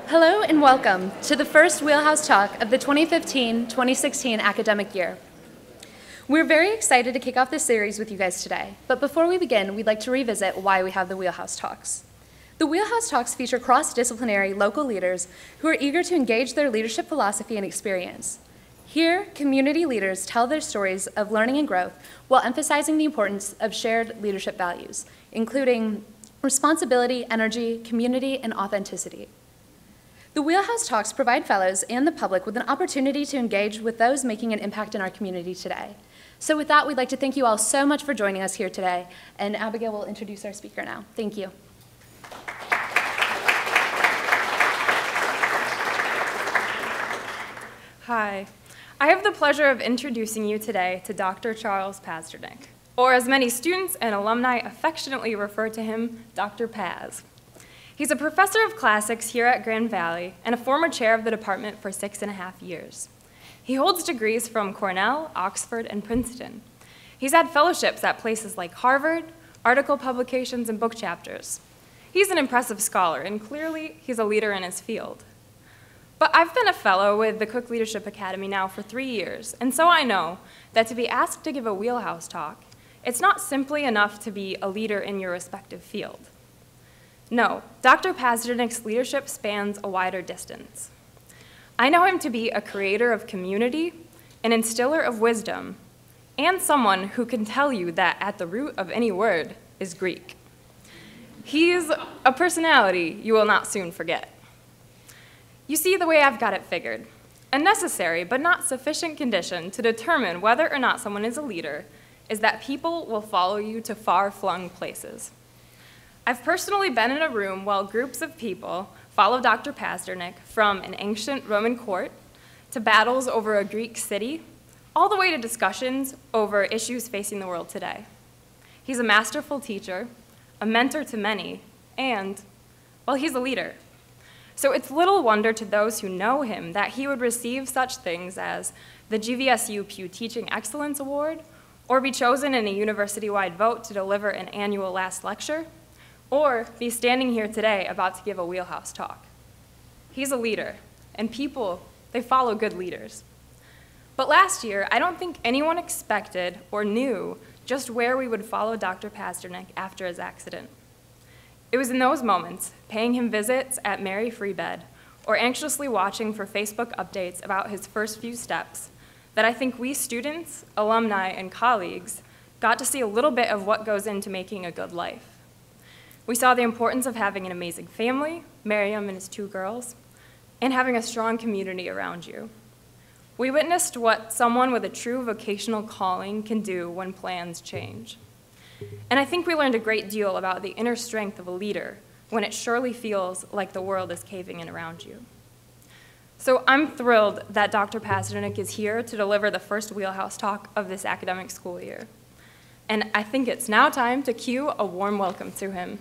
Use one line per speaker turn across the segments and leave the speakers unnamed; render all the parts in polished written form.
Hello and welcome to the first Wheelhouse Talk of the 2015-2016 academic year. We're very excited to kick off this series with you guys today, but before we begin, we'd like to revisit why we have the Wheelhouse Talks. The Wheelhouse Talks feature cross-disciplinary local leaders who are eager to engage their leadership philosophy and experience. Here, community leaders tell their stories of learning and growth while emphasizing the importance of shared leadership values, including responsibility, energy, community, and authenticity. The Wheelhouse Talks provide fellows and the public with an opportunity to engage with those making an impact in our community today. So with that, we'd like to thank you all so much for joining us here today, and Abigail will introduce our speaker now. Thank you.
Hi. I have the pleasure of introducing you today to Dr. Charles Pazdernik, or as many students and alumni affectionately refer to him, Dr. Paz. He's a professor of classics here at Grand Valley and a former chair of the department for 6.5 years. He holds degrees from Cornell, Oxford, and Princeton. He's had fellowships at places like Harvard, article publications, and book chapters. He's an impressive scholar, and clearly he's a leader in his field. But I've been a fellow with the Cook Leadership Academy now for 3 years, and so I know that to be asked to give a Wheelhouse talk, it's not simply enough to be a leader in your respective field. No, Dr. Pazdernik's leadership spans a wider distance. I know him to be a creator of community, an instiller of wisdom, and someone who can tell you that at the root of any word is Greek. He's a personality you will not soon forget. You see, the way I've got it figured, a necessary but not sufficient condition to determine whether or not someone is a leader is that people will follow you to far-flung places. I've personally been in a room while groups of people follow Dr. Pazdernik from an ancient Roman court to battles over a Greek city, all the way to discussions over issues facing the world today. He's a masterful teacher, a mentor to many, and, well, he's a leader. So it's little wonder to those who know him that he would receive such things as the GVSU Pew Teaching Excellence Award, or be chosen in a university-wide vote to deliver an annual last lecture, or be standing here today about to give a Wheelhouse talk. He's a leader, and people, they follow good leaders. But last year, I don't think anyone expected or knew just where we would follow Dr. Pazdernik after his accident. It was in those moments, paying him visits at Mary Free Bed, or anxiously watching for Facebook updates about his first few steps, that I think we students, alumni, and colleagues got to see a little bit of what goes into making a good life. We saw the importance of having an amazing family, Miriam and his 2 girls, and having a strong community around you. We witnessed what someone with a true vocational calling can do when plans change. And I think we learned a great deal about the inner strength of a leader when it surely feels like the world is caving in around you. So I'm thrilled that Dr. Pazdernik is here to deliver the first Wheelhouse talk of this academic school year. And I think it's now time to cue a warm welcome to him.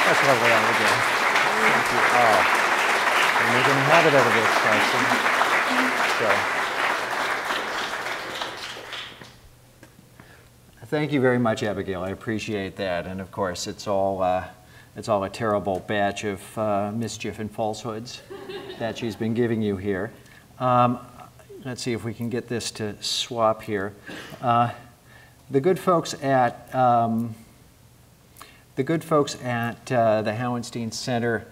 That's lovely, Abigail. Thank you. Oh, you're making a habit out of this, Carson. So. Thank you very much, Abigail. I appreciate that. And of course, it's all a terrible batch of mischief and falsehoods that she's been giving you here. Let's see if we can get this to swap here. The good folks at the Hauenstein Center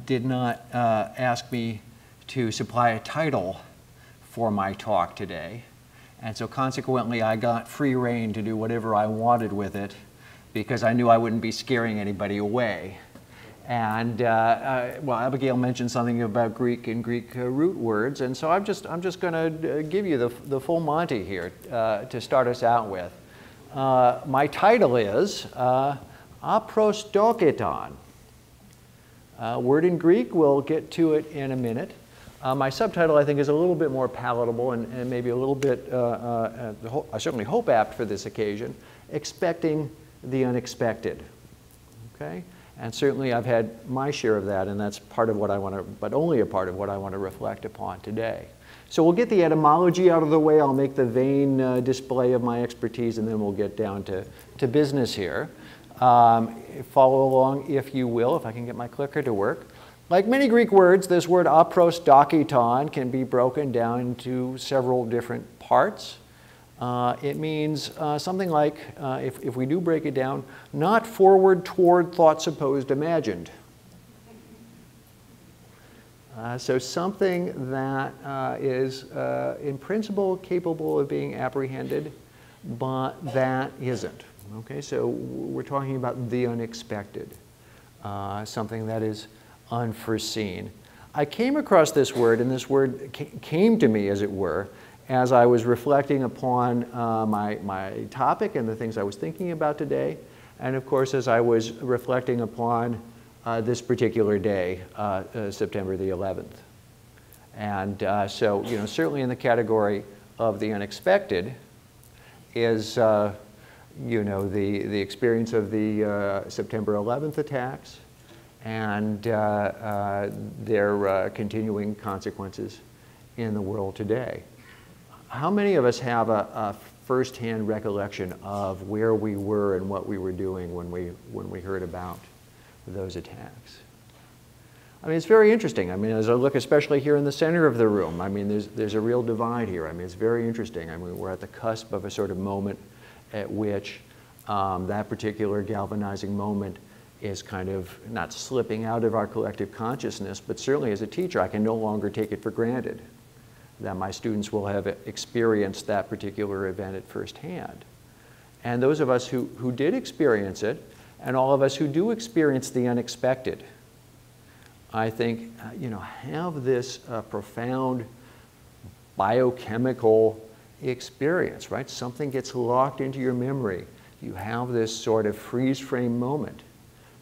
did not ask me to supply a title for my talk today. And so consequently, I got free rein to do whatever I wanted with it because I knew I wouldn't be scaring anybody away. And well, Abigail mentioned something about Greek and Greek root words, and so I'm just going to give you the full Monty here to start us out with. My title is aprostoketon. Word in Greek, we'll get to it in a minute. My subtitle, I think, is a little bit more palatable and maybe a little bit, I certainly hope, apt for this occasion, expecting the unexpected, okay? And certainly I've had my share of that, and that's part of what I want to, but only a part of what I want to reflect upon today. So we'll get the etymology out of the way. I'll make the vain display of my expertise, and then we'll get down to business here. Follow along if you will, if I can get my clicker to work. Like many Greek words, this word aprostokiton can be broken down into several different parts. It means something like, if we do break it down, not forward toward thought supposed imagined. So something that is in principle capable of being apprehended, but that isn't. Okay, so we're talking about the unexpected, something that is unforeseen. I came across this word, and this word came to me, as it were, as I was reflecting upon my topic and the things I was thinking about today, and of course as I was reflecting upon this particular day, September the 11th. And so, you know, certainly in the category of the unexpected is, you know, the experience of the September 11th attacks and their continuing consequences in the world today. How many of us have a firsthand recollection of where we were and what we were doing when we heard about those attacks? I mean, it's very interesting. I mean, as I look especially here in the center of the room, I mean, there's a real divide here. I mean, it's very interesting. I mean, we're at the cusp of a sort of moment at which that particular galvanizing moment is kind of not slipping out of our collective consciousness, but certainly as a teacher, I can no longer take it for granted that my students will have experienced that particular event at first hand. And those of us who did experience it, and all of us who do experience the unexpected, I think, you know, have this profound biochemical experience, right? Something gets locked into your memory. You have this sort of freeze frame moment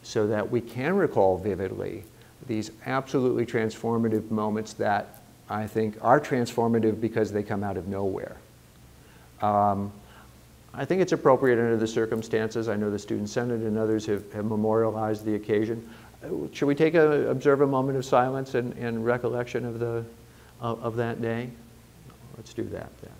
so that we can recall vividly these absolutely transformative moments that I think are transformative because they come out of nowhere. I think it's appropriate under the circumstances. I know the Student Senate and others have memorialized the occasion. Should we observe a moment of silence and recollection of that day? Let's do that then.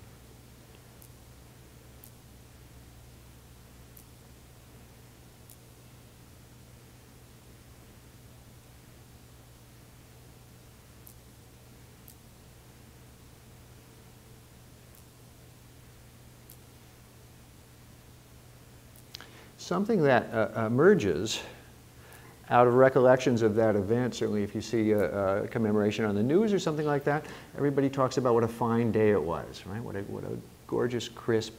Something that emerges out of recollections of that event, certainly if you see a commemoration on the news or something like that, everybody talks about what a fine day it was, right? What a gorgeous, crisp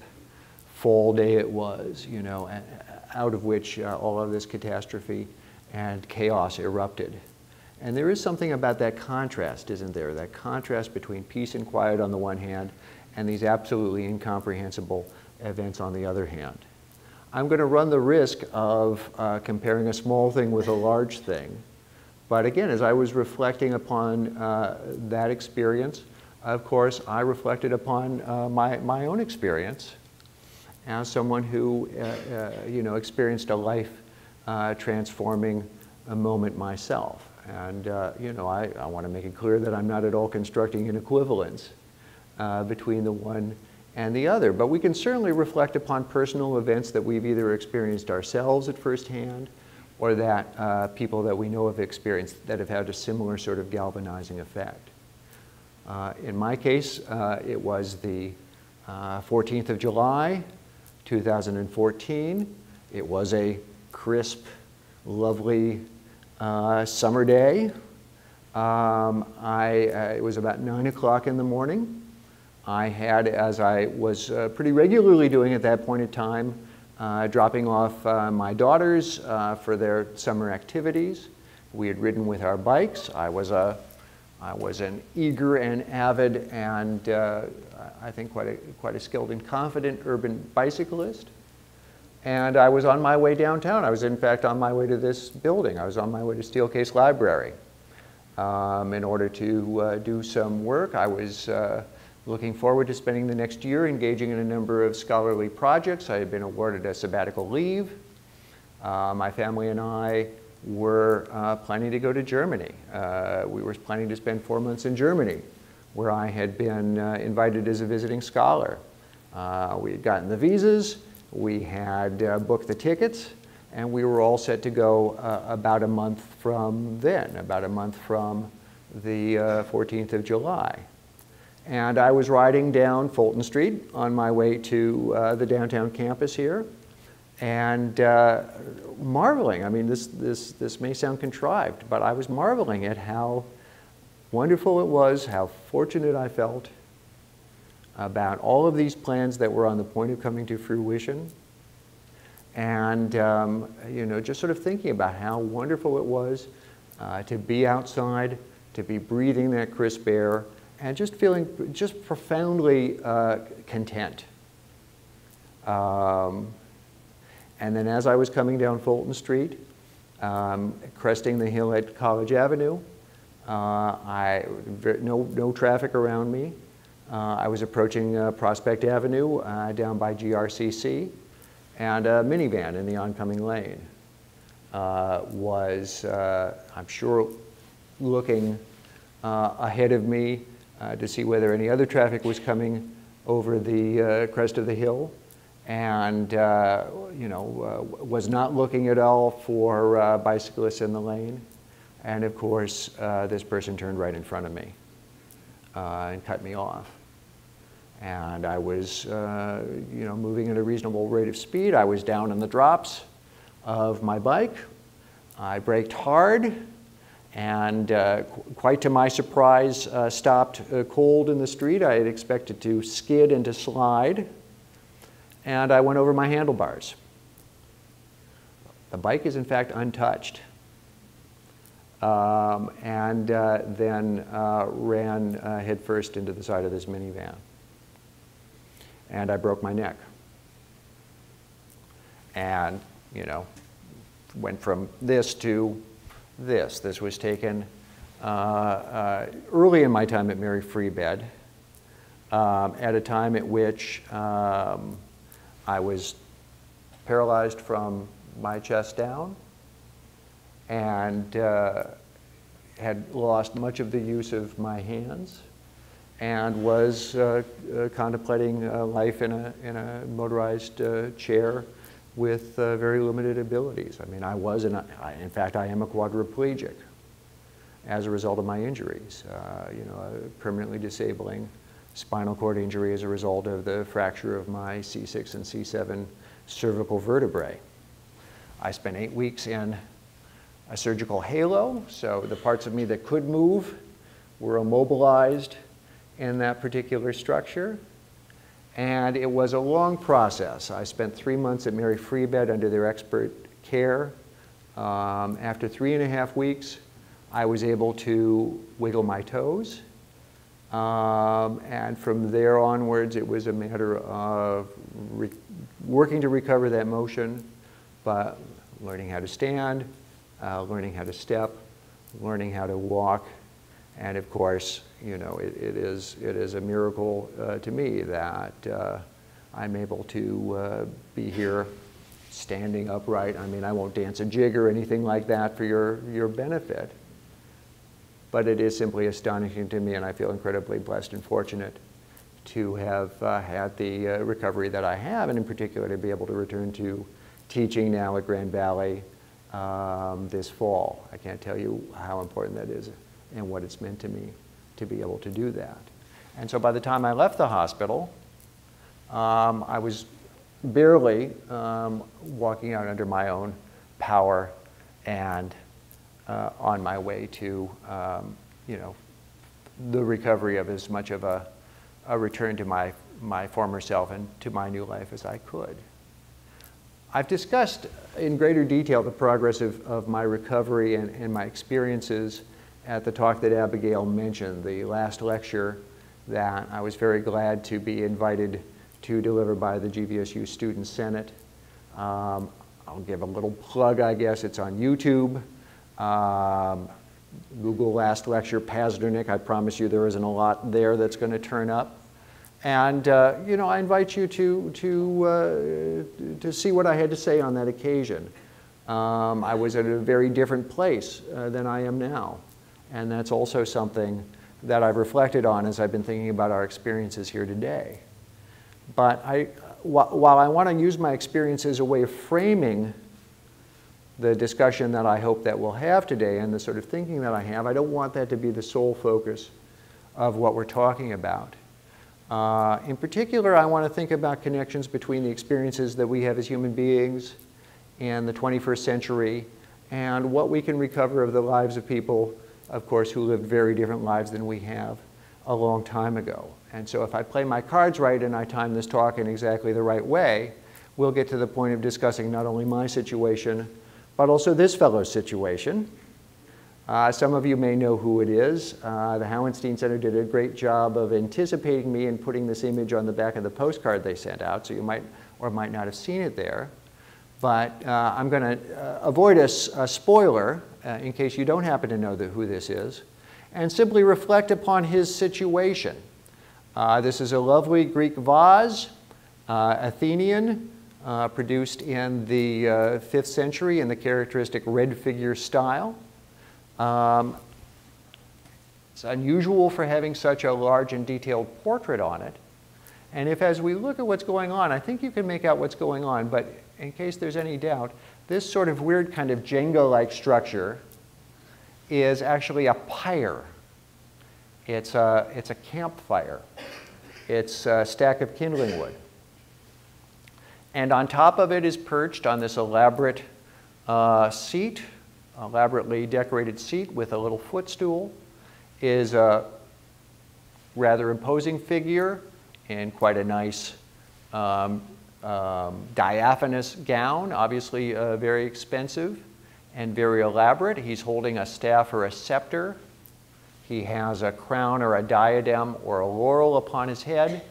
fall day it was, you know, out of which all of this catastrophe and chaos erupted. And there is something about that contrast, isn't there? That contrast between peace and quiet on the one hand and these absolutely incomprehensible events on the other hand. I'm going to run the risk of comparing a small thing with a large thing. But again, as I was reflecting upon that experience, of course, I reflected upon my own experience as someone who you know, experienced a life-transforming moment myself. And you know, I want to make it clear that I'm not at all constructing an equivalence between the one and the other. But we can certainly reflect upon personal events that we've either experienced ourselves at first hand or that people that we know have experienced that have had a similar sort of galvanizing effect. In my case, it was the 14th of July, 2014. It was a crisp, lovely summer day. It was about 9 o'clock in the morning. I had, as I was pretty regularly doing at that point in time, dropping off my daughters for their summer activities. We had ridden with our bikes. I was an eager and avid and I think quite a skilled and confident urban bicyclist. And I was on my way downtown. I was in fact on my way to this building. I was on my way to Steelcase Library in order to do some work. I was looking forward to spending the next year engaging in a number of scholarly projects. I had been awarded a sabbatical leave. My family and I were planning to go to Germany. We were planning to spend 4 months in Germany, where I had been invited as a visiting scholar. We had gotten the visas, we had booked the tickets, and we were all set to go about a month from then, about a month from the 14th of July. And I was riding down Fulton Street on my way to the downtown campus here, and marveling. I mean, this may sound contrived, but I was marveling at how wonderful it was, how fortunate I felt about all of these plans that were on the point of coming to fruition. And you know, just sort of thinking about how wonderful it was to be outside, to be breathing that crisp air, and just feeling just profoundly content. And then as I was coming down Fulton Street, cresting the hill at College Avenue, no traffic around me. I was approaching Prospect Avenue down by GRCC, and a minivan in the oncoming lane was, I'm sure, looking ahead of me to see whether any other traffic was coming over the crest of the hill, and you know, was not looking at all for bicyclists in the lane. And of course, this person turned right in front of me and cut me off. And I was, you know, moving at a reasonable rate of speed. I was down in the drops of my bike. I braked hard, and quite to my surprise, stopped cold in the street. I had expected to skid and to slide, and I went over my handlebars. The bike is in fact untouched. And then ran headfirst into the side of this minivan. And I broke my neck. And, you know, went from this to this. This was taken early in my time at Mary Free Bed, at a time at which I was paralyzed from my chest down, and had lost much of the use of my hands, and was contemplating life in a motorized chair with very limited abilities. I mean, in fact, I am a quadriplegic as a result of my injuries. You know, a permanently disabling spinal cord injury as a result of the fracture of my C6 and C7 cervical vertebrae. I spent 8 weeks in a surgical halo, so the parts of me that could move were immobilized in that particular structure. And it was a long process. I spent 3 months at Mary Free Bed under their expert care. After 3.5 weeks, I was able to wiggle my toes. And from there onwards, it was a matter of working to recover that motion, but learning how to stand, learning how to step, learning how to walk, and of course, you know, it is a miracle to me that I'm able to be here standing upright. I mean, I won't dance a jig or anything like that for your benefit, but it is simply astonishing to me, and I feel incredibly blessed and fortunate to have had the recovery that I have, and in particular to be able to return to teaching now at Grand Valley this fall. I can't tell you how important that is and what it's meant to me to be able to do that. And so by the time I left the hospital, I was barely walking out under my own power and on my way to, you know, the recovery of as much of a return to my former self and to my new life as I could. I've discussed in greater detail the progress of my recovery and my experiences at the talk that Abigail mentioned, the last lecture that I was very glad to be invited to deliver by the GVSU Student Senate. I'll give a little plug, I guess. It's on YouTube. Google last lecture Pazdernik. I promise you there isn't a lot there that's going to turn up. And you know, I invite you to see what I had to say on that occasion. I was at a very different place than I am now. And that's also something that I've reflected on as I've been thinking about our experiences here today. But while I want to use my experience as a way of framing the discussion that I hope that we'll have today and the sort of thinking that I have, I don't want that to be the sole focus of what we're talking about. In particular, I want to think about connections between the experiences that we have as human beings and the 21st century and what we can recover of the lives of people, of course, who lived very different lives than we have a long time ago. And so if I play my cards right and I time this talk in exactly the right way, we'll get to the point of discussing not only my situation, but also this fellow's situation. Some of you may know who it is. The Hauenstein Center did a great job of anticipating me and putting this image on the back of the postcard they sent out, so you might or might not have seen it there. But I'm going to avoid a spoiler in case you don't happen to know who this is, and simply reflect upon his situation. This is a lovely Greek vase, Athenian, produced in the 5th century in the characteristic red figure style. It's unusual for having such a large and detailed portrait on it. And if, as we look at what's going on, I think you can make out what's going on, but in case there's any doubt, this sort of weird kind of Jenga-like structure is actually a pyre. It's a campfire. It's a stack of kindling wood. And on top of it is perched on this elaborate seat, elaborately decorated seat with a little footstool, is a rather imposing figure in quite a nice diaphanous gown, obviously very expensive and very elaborate. He's holding a staff or a scepter. He has a crown or a diadem or a laurel upon his head.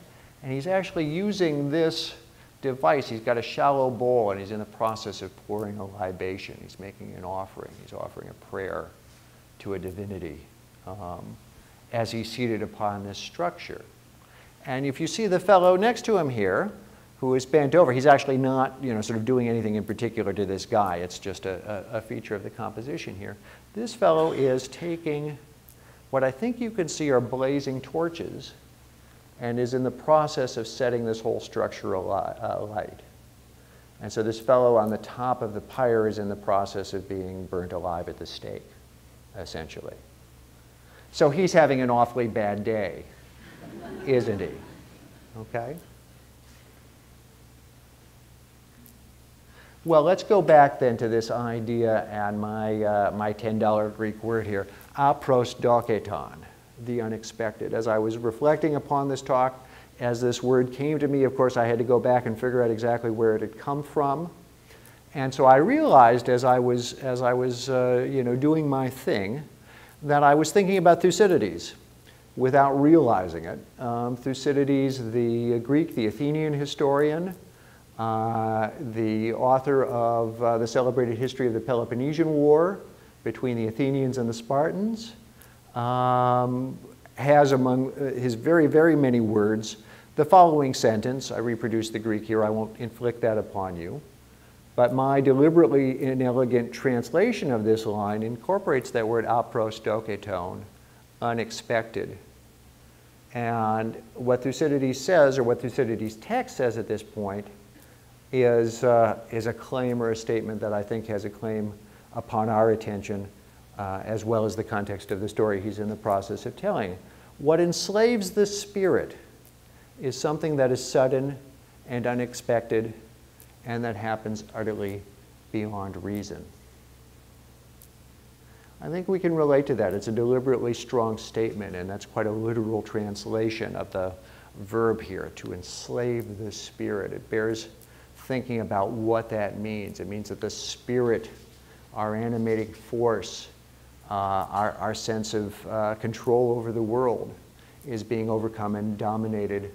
And he's actually using this device. He's got a shallow bowl and he's in the process of pouring a libation. He's making an offering. He's offering a prayer to a divinity as he's seated upon this structure. And if you see the fellow next to him here, who is bent over, he's actually not, sort of doing anything in particular to this guy. It's just a feature of the composition here. This fellow is taking what I think you can see are blazing torches and is in the process of setting this whole structure alight. And so this fellow on the top of the pyre is in the process of being burnt alive at the stake, essentially. So he's having an awfully bad day, isn't he? Okay? Well, let's go back then to this idea and my $10 Greek word here, aprosdoketon, the unexpected. As I was reflecting upon this talk, as this word came to me, of course, I had to go back and figure out exactly where it had come from. And so I realized as I was doing my thing that I was thinking about Thucydides without realizing it. Thucydides, the Greek, the Athenian historian, the author of the celebrated history of the Peloponnesian War between the Athenians and the Spartans, has among his very, very many words the following sentence. I reproduce the Greek here. I won't inflict that upon you. But my deliberately inelegant translation of this line incorporates that word aprosdoketon, unexpected. And what Thucydides says, or what Thucydides' text says at this point, is a claim or a statement that I think has a claim upon our attention, as well as the context of the story he's in the process of telling. What enslaves the spirit is something that is sudden and unexpected and that happens utterly beyond reason. I think we can relate to that. It's a deliberately strong statement, and that's quite a literal translation of the verb here, to enslave the spirit. It bears thinking about what that means. It means that the spirit, our animating force, our sense of control over the world is being overcome and dominated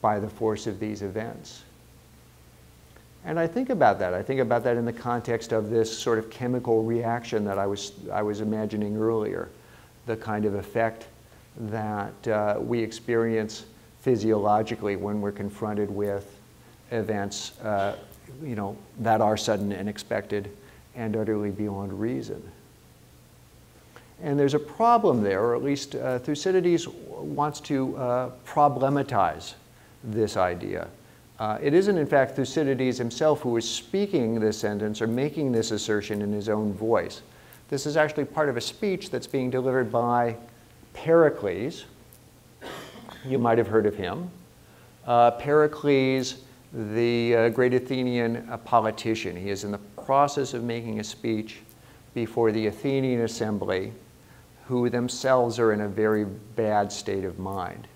by the force of these events. And I think about that. I think about that in the context of this sort of chemical reaction that I was imagining earlier, the kind of effect that we experience physiologically when we're confronted with events that are sudden and unexpected and utterly beyond reason. And there's a problem there, or at least Thucydides wants to problematize this idea. It isn't, in fact, Thucydides himself who is speaking this sentence or making this assertion in his own voice. This is actually part of a speech that's being delivered by Pericles. You might have heard of him. Pericles, the great Athenian politician. He is in the process of making a speech before the Athenian assembly, who themselves are in a very bad state of mind.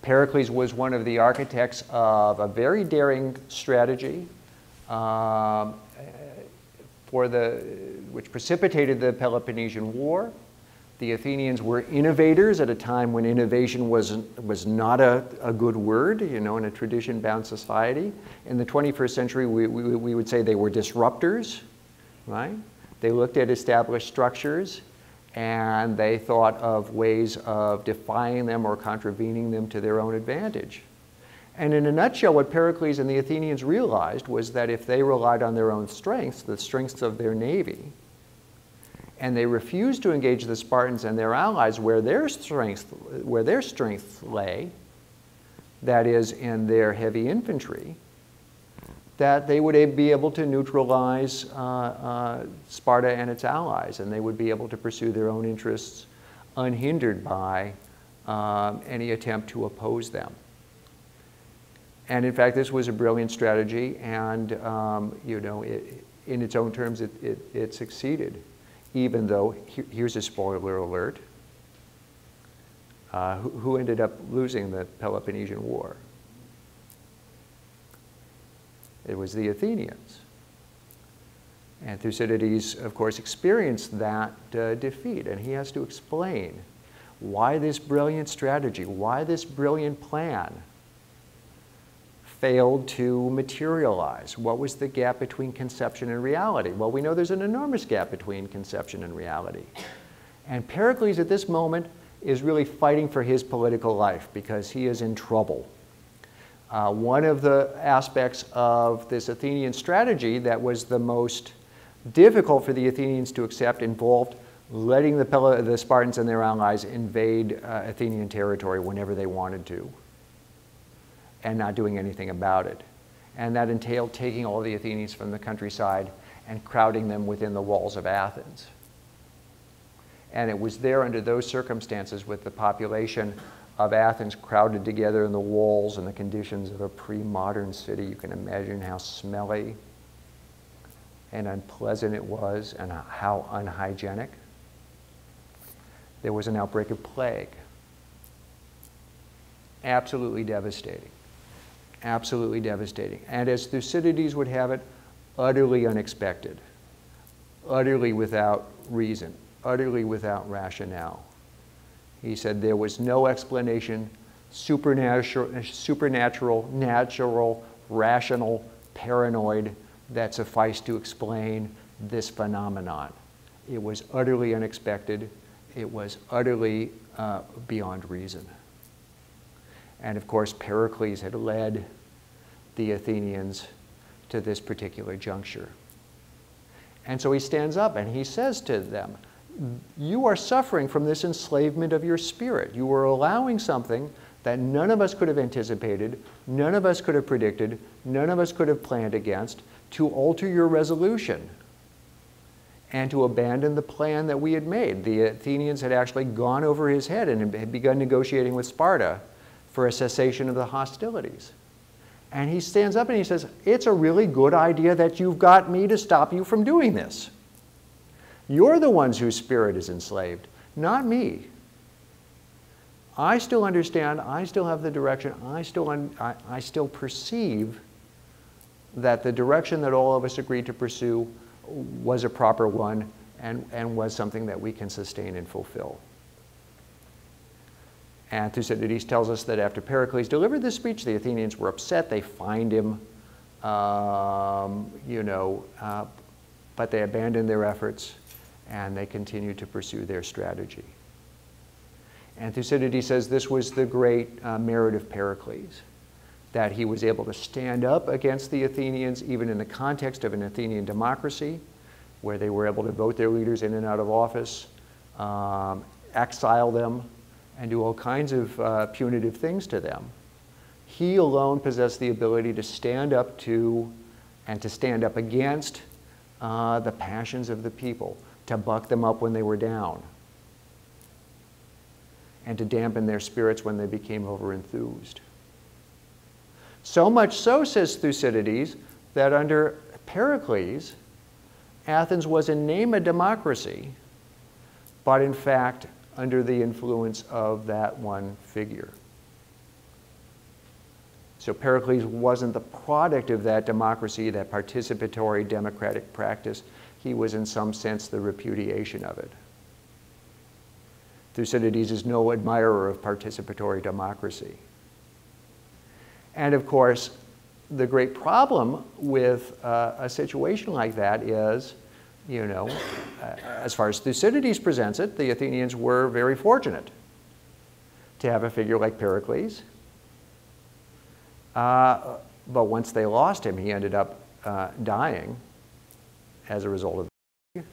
Pericles was one of the architects of a very daring strategy which precipitated the Peloponnesian War. The Athenians were innovators at a time when innovation was not a good word, you know, in a tradition-bound society. In the 21st century, we would say they were disruptors, right? They looked at established structures and they thought of ways of defying them or contravening them to their own advantage. And in a nutshell, what Pericles and the Athenians realized was that if they relied on their own strengths, the strengths of their navy, and they refused to engage the Spartans and their allies where their strength lay, that is, in their heavy infantry, that they would be able to neutralize Sparta and its allies, and they would be able to pursue their own interests unhindered by any attempt to oppose them. And in fact, this was a brilliant strategy, and you know, in its own terms, it succeeded. Even though, here's a spoiler alert, who ended up losing the Peloponnesian War? It was the Athenians. And Thucydides, of course, experienced that defeat, and he has to explain why this brilliant strategy, why this brilliant plan failed to materialize. What was the gap between conception and reality? Well, we know there's an enormous gap between conception and reality. And Pericles at this moment is really fighting for his political life because he is in trouble. One of the aspects of this Athenian strategy that was the most difficult for the Athenians to accept involved letting the Spartans and their allies invade Athenian territory whenever they wanted to, and not doing anything about it. And that entailed taking all the Athenians from the countryside and crowding them within the walls of Athens. And it was there under those circumstances, with the population of Athens crowded together in the walls and the conditions of a pre-modern city. You can imagine how smelly and unpleasant it was and how unhygienic. There was an outbreak of plague. Absolutely devastating. Absolutely devastating. And as Thucydides would have it, utterly unexpected, utterly without reason, utterly without rationale. He said there was no explanation, supernatural, natural, rational, paranoid, that sufficed to explain this phenomenon. It was utterly unexpected. It was utterly beyond reason. And of course, Pericles had led the Athenians to this particular juncture. And so he stands up and he says to them, you are suffering from this enslavement of your spirit. You are allowing something that none of us could have anticipated, none of us could have predicted, none of us could have planned against, to alter your resolution and to abandon the plan that we had made. The Athenians had actually gone over his head and had begun negotiating with Sparta for a cessation of the hostilities. And he stands up and he says, it's a really good idea that you've got me to stop you from doing this. You're the ones whose spirit is enslaved, not me. I still understand, I still have the direction, I still perceive that the direction that all of us agreed to pursue was a proper one and was something that we can sustain and fulfill. And Thucydides tells us that after Pericles delivered this speech, the Athenians were upset. They fined him, but they abandoned their efforts and they continued to pursue their strategy. And Thucydides says this was the great merit of Pericles, that he was able to stand up against the Athenians, even in the context of an Athenian democracy, where they were able to vote their leaders in and out of office, exile them, and do all kinds of punitive things to them.
He alone possessed the ability to stand up to and to stand up against the passions of the people, to buck them up when they were down, and to dampen their spirits when they became overenthused. So much so, says Thucydides, that under Pericles, Athens was in name a democracy, but in fact under the influence of that one figure. So Pericles wasn't the product of that democracy, that participatory democratic practice. He was in some sense the repudiation of it. Thucydides is no admirer of participatory democracy. And of course, the great problem with a situation like that is, you know, as far as Thucydides presents it, the Athenians were very fortunate to have a figure like Pericles. But once they lost him, he ended up dying as a result of it.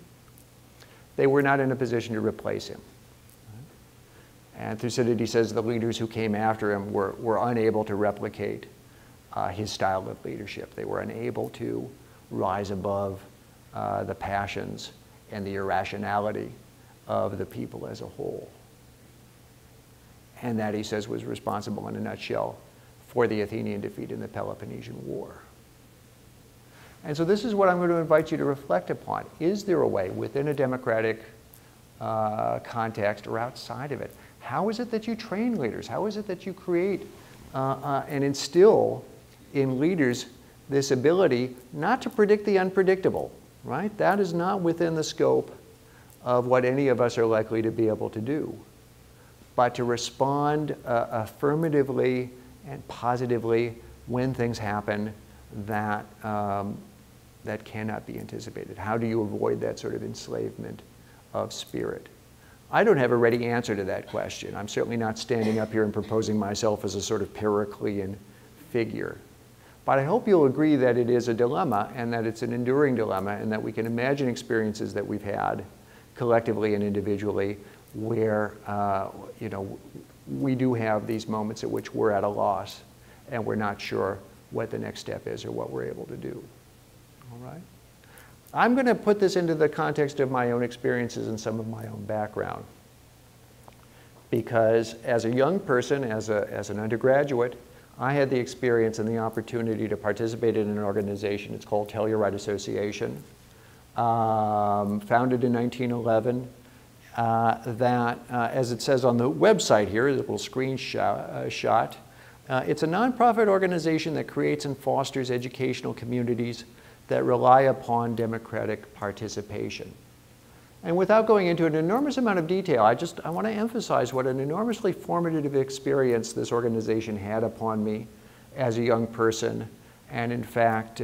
They were not in a position to replace him. And Thucydides says the leaders who came after him were unable to replicate his style of leadership. They were unable to rise above the passions and the irrationality of the people as a whole. And that, he says, was responsible in a nutshell for the Athenian defeat in the Peloponnesian War. And so this is what I'm going to invite you to reflect upon. Is there a way within a democratic context or outside of it? How is it that you train leaders? How is it that you create and instill in leaders this ability not to predict the unpredictable, right? That is not within the scope of what any of us are likely to be able to do, but to respond affirmatively and positively when things happen that, that cannot be anticipated. How do you avoid that sort of enslavement of spirit? I don't have a ready answer to that question. I'm certainly not standing up here and proposing myself as a sort of Periclean figure. But I hope you'll agree that it is a dilemma, and that it's an enduring dilemma, and that we can imagine experiences that we've had collectively and individually where you know, we do have these moments at which we're at a loss and we're not sure what the next step is or what we're able to do. All right? I'm going to put this into the context of my own experiences and some of my own background. Because as a young person, as an undergraduate, I had the experience and the opportunity to participate in an organization. It's called Telluride Association, founded in 1911. That, as it says on the website here, a little screenshot, it's a nonprofit organization that creates and fosters educational communities that rely upon democratic participation. And without going into an enormous amount of detail, I want to emphasize what an enormously formative experience this organization had upon me as a young person. And in fact,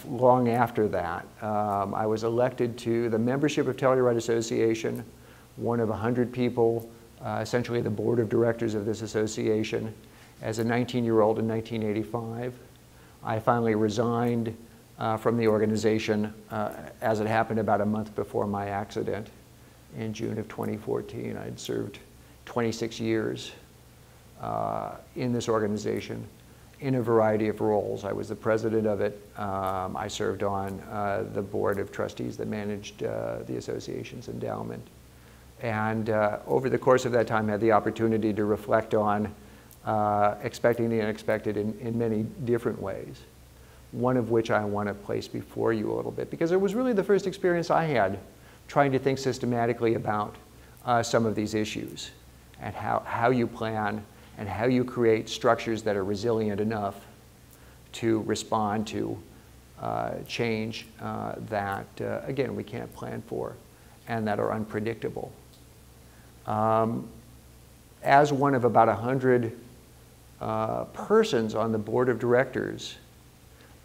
long after that, I was elected to the membership of Telluride Association, one of 100 people, essentially the board of directors of this association, as a 19-year-old in 1985. I finally resigned from the organization, as it happened about a month before my accident in June of 2014. I'd served 26 years in this organization in a variety of roles. I was the president of it. I served on the board of trustees that managed the association's endowment. And over the course of that time, I had the opportunity to reflect on expecting the unexpected in many different ways. One of which I want to place before you a little bit, because it was really the first experience I had trying to think systematically about some of these issues and how you plan and how you create structures that are resilient enough to respond to change that, again, we can't plan for and that are unpredictable. As one of about 100 persons on the board of directors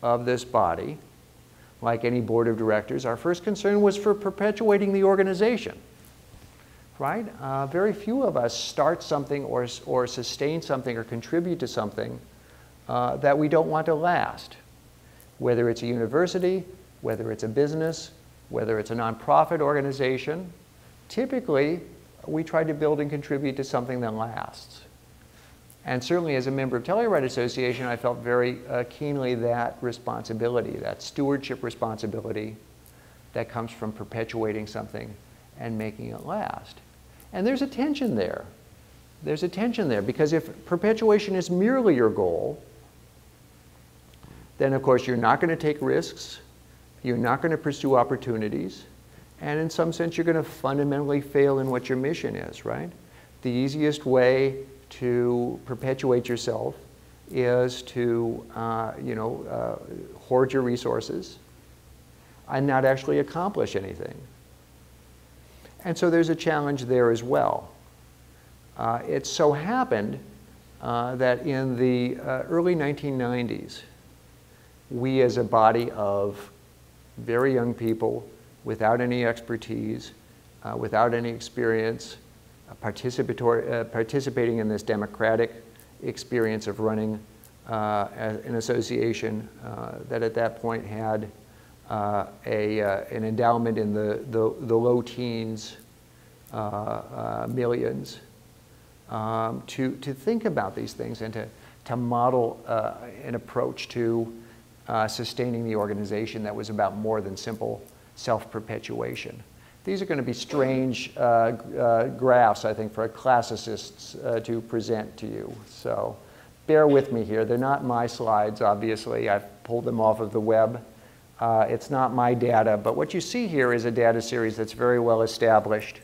of this body, like any board of directors, our first concern was for perpetuating the organization, right? Very few of us start something or sustain something or contribute to something that we don't want to last, whether it's a university, whether it's a business, whether it's a nonprofit organization. Typically, we try to build and contribute to something that lasts. And certainly as a member of Telluride Association, I felt very keenly that responsibility, that stewardship responsibility that comes from perpetuating something and making it last. And there's a tension there. There's a tension there, because if perpetuation is merely your goal, then of course you're not going to take risks, you're not going to pursue opportunities, and in some sense you're going to fundamentally fail in what your mission is, right? The easiest way to perpetuate yourself is to hoard your resources and not actually accomplish anything. And so there's a challenge there as well. It so happened that in the early 1990s, we as a body of very young people without any expertise, without any experience, participating in this democratic experience of running an association that at that point had an endowment in the low teens millions, to think about these things and to model an approach to sustaining the organization that was about more than simple self-perpetuation. These are going to be strange graphs, I think, for classicists to present to you. So bear with me here. They're not my slides, obviously. I've pulled them off of the web. It's not my data, but what you see here is a data series that's very well established.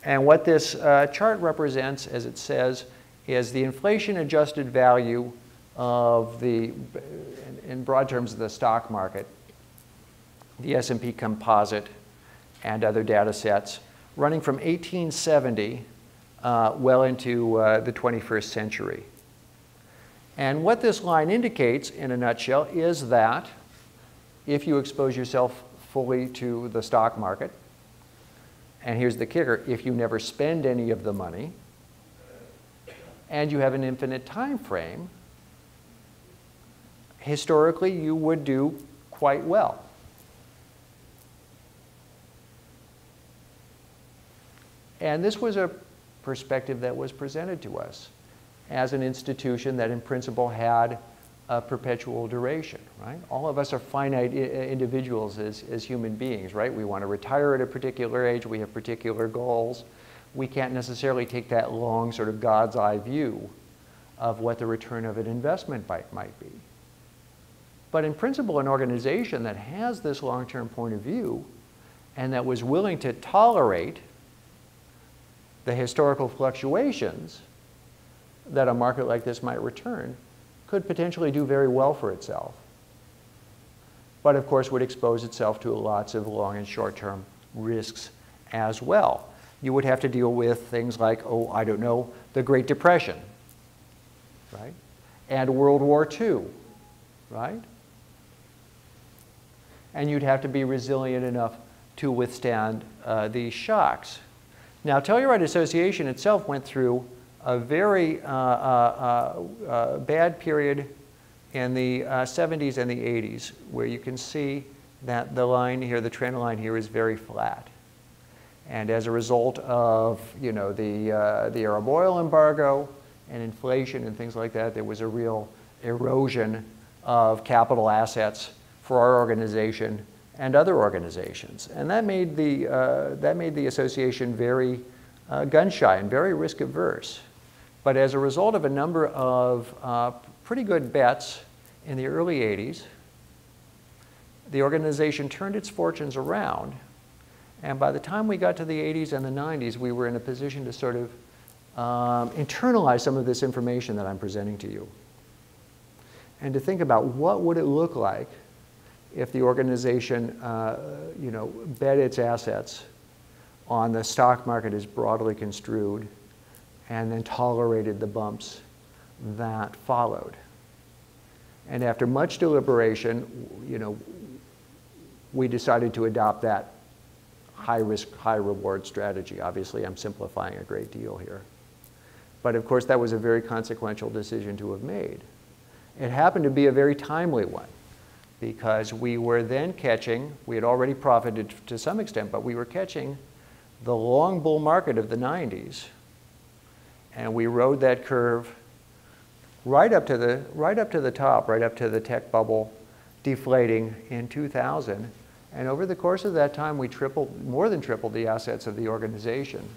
And what this chart represents, as it says, is the inflation-adjusted value of the, in broad terms, the stock market, the S&P Composite, and other data sets, running from 1870 well into the 21st century. And what this line indicates, in a nutshell, is that if you expose yourself fully to the stock market, and here's the kicker, if you never spend any of the money, and you have an infinite time frame, historically you would do quite well. And this was a perspective that was presented to us as an institution that in principle had a perpetual duration, right? All of us are finite individuals as human beings, right? We want to retire at a particular age, we have particular goals. We can't necessarily take that long sort of God's eye view of what the return of an investment might be. But in principle, an organization that has this long-term point of view and that was willing to tolerate the historical fluctuations that a market like this might return could potentially do very well for itself. But of course would expose itself to lots of long and short-term risks as well. You would have to deal with things like, oh, I don't know, the Great Depression, right? And World War II, right? And you'd have to be resilient enough to withstand these shocks. Now, Telluride Association itself went through a very bad period in the 70s and the 80s, where you can see that the line here, the trend line here, is very flat. And as a result of, you know, the Arab oil embargo and inflation and things like that, there was a real erosion of capital assets for our organization and other organizations. And that made the association very gun-shy and very risk-averse. But as a result of a number of pretty good bets in the early 80s, the organization turned its fortunes around. And by the time we got to the 80s and the 90s, we were in a position to sort of internalize some of this information that I'm presenting to you. And to think about what would it look like if the organization you know, bet its assets on the stock market as broadly construed and then tolerated the bumps that followed. And after much deliberation, you know, we decided to adopt that high-risk, high-reward strategy. Obviously, I'm simplifying a great deal here. But of course, that was a very consequential decision to have made. It happened to be a very timely one, because we were then catching, we had already profited to some extent, but we were catching the long bull market of the 90s. And we rode that curve right up to the top, right up to the tech bubble deflating in 2000. And over the course of that time, we more than tripled the assets of the organization.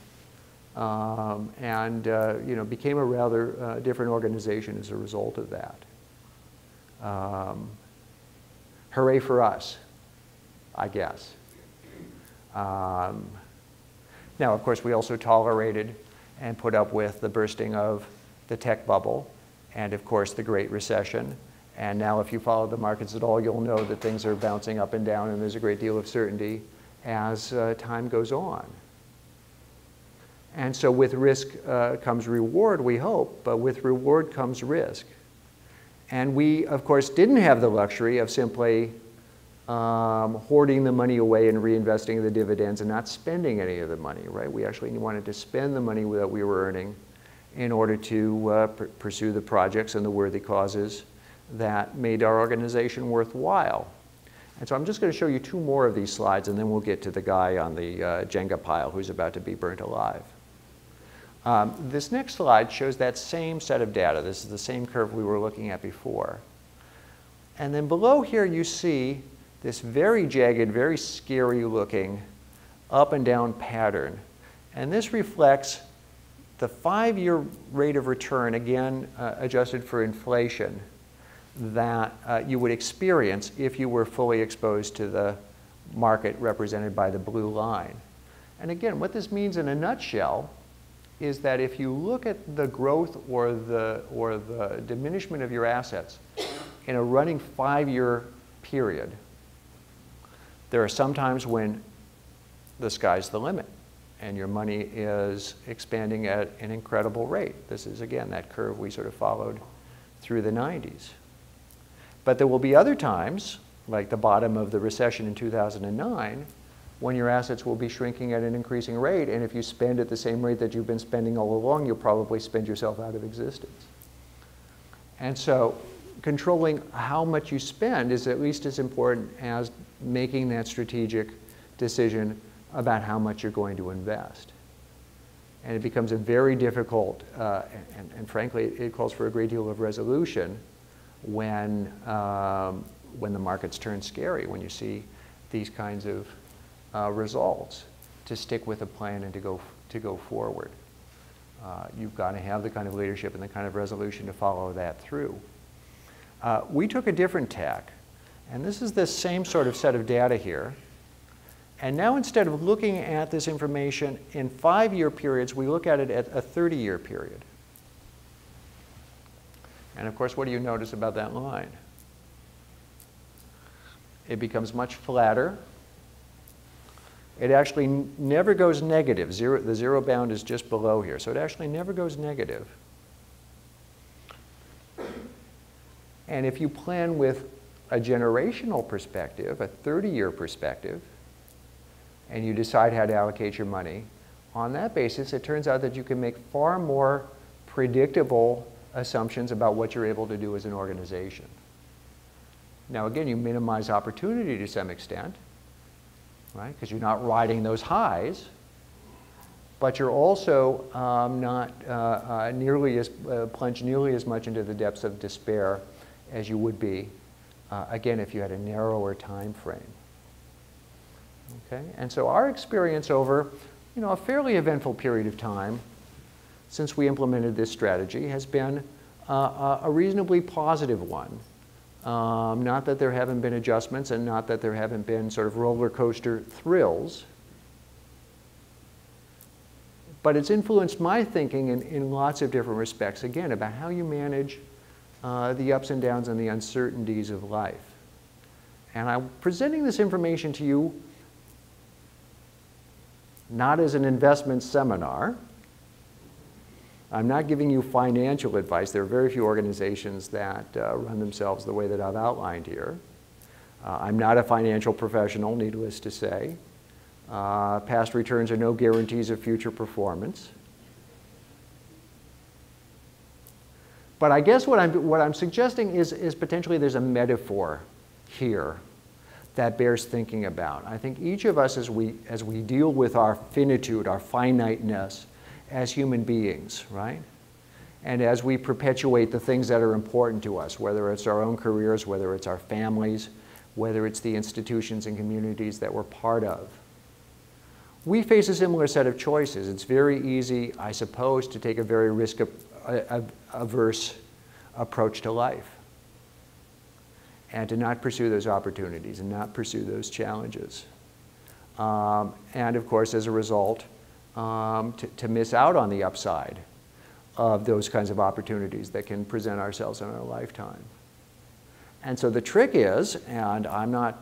Became a rather different organization as a result of that. Hooray for us, I guess. Now, of course, we also tolerated and put up with the bursting of the tech bubble and, of course, the Great Recession. And now, if you follow the markets at all, you'll know that things are bouncing up and down, and there's a great deal of certainty as time goes on. And so with risk comes reward, we hope, but with reward comes risk. And we, of course, didn't have the luxury of simply hoarding the money away and reinvesting the dividends and not spending any of the money, right? We actually wanted to spend the money that we were earning in order to pursue the projects and the worthy causes that made our organization worthwhile. And so I'm just going to show you 2 more of these slides, and then we'll get to the guy on the Jenga pile who's about to be burnt alive. This next slide shows that same set of data. This is the same curve we were looking at before. And then below here you see this very jagged, very scary looking up and down pattern. And this reflects the 5-year rate of return, again adjusted for inflation, that you would experience if you were fully exposed to the market represented by the blue line. And again, what this means in a nutshell is that if you look at the growth or the diminishment of your assets in a running 5-year period, there are some times when the sky's the limit and your money is expanding at an incredible rate. This is, again, that curve we sort of followed through the 90s. But there will be other times, like the bottom of the recession in 2009, when your assets will be shrinking at an increasing rate, and if you spend at the same rate that you've been spending all along, you'll probably spend yourself out of existence. And so controlling how much you spend is at least as important as making that strategic decision about how much you're going to invest. And it becomes a very difficult, and frankly, it calls for a great deal of resolution when the markets turn scary, when you see these kinds of results, to stick with a plan and to go forward. You've got to have the kind of leadership and the kind of resolution to follow that through. We took a different tack, and this is the same sort of set of data here. And now instead of looking at this information in 5-year periods, we look at it at a 30-year period. And of course, what do you notice about that line? It becomes much flatter. It actually never goes negative. The zero bound is just below here, so it actually never goes negative. And if you plan with a generational perspective, a 30-year perspective, and you decide how to allocate your money, on that basis, it turns out that you can make far more predictable assumptions about what you're able to do as an organization. Now, again, you minimize opportunity to some extent, right? Because you're not riding those highs, but you're also not plunged nearly as much into the depths of despair as you would be, again, if you had a narrower time frame. Okay? And so our experience over a fairly eventful period of time since we implemented this strategy has been a reasonably positive one. Not that there haven't been adjustments and not that there haven't been sort of roller coaster thrills, but it's influenced my thinking in lots of different respects, again, about how you manage the ups and downs and the uncertainties of life. And I'm presenting this information to you not as an investment seminar. I'm not giving you financial advice. There are very few organizations that run themselves the way that I've outlined here. I'm not a financial professional, needless to say. Past returns are no guarantees of future performance. But I guess what I'm suggesting is potentially there's a metaphor here that bears thinking about. I think each of us, as we deal with our finitude, our finiteness as human beings, right? And as we perpetuate the things that are important to us, whether it's our own careers, whether it's our families, whether it's the institutions and communities that we're part of, we face a similar set of choices. It's very easy, I suppose, to take a very risk-averse approach to life and to not pursue those opportunities and not pursue those challenges. And of course, as a result, to miss out on the upside of those kinds of opportunities that can present ourselves in our lifetime. And so the trick is, and I'm not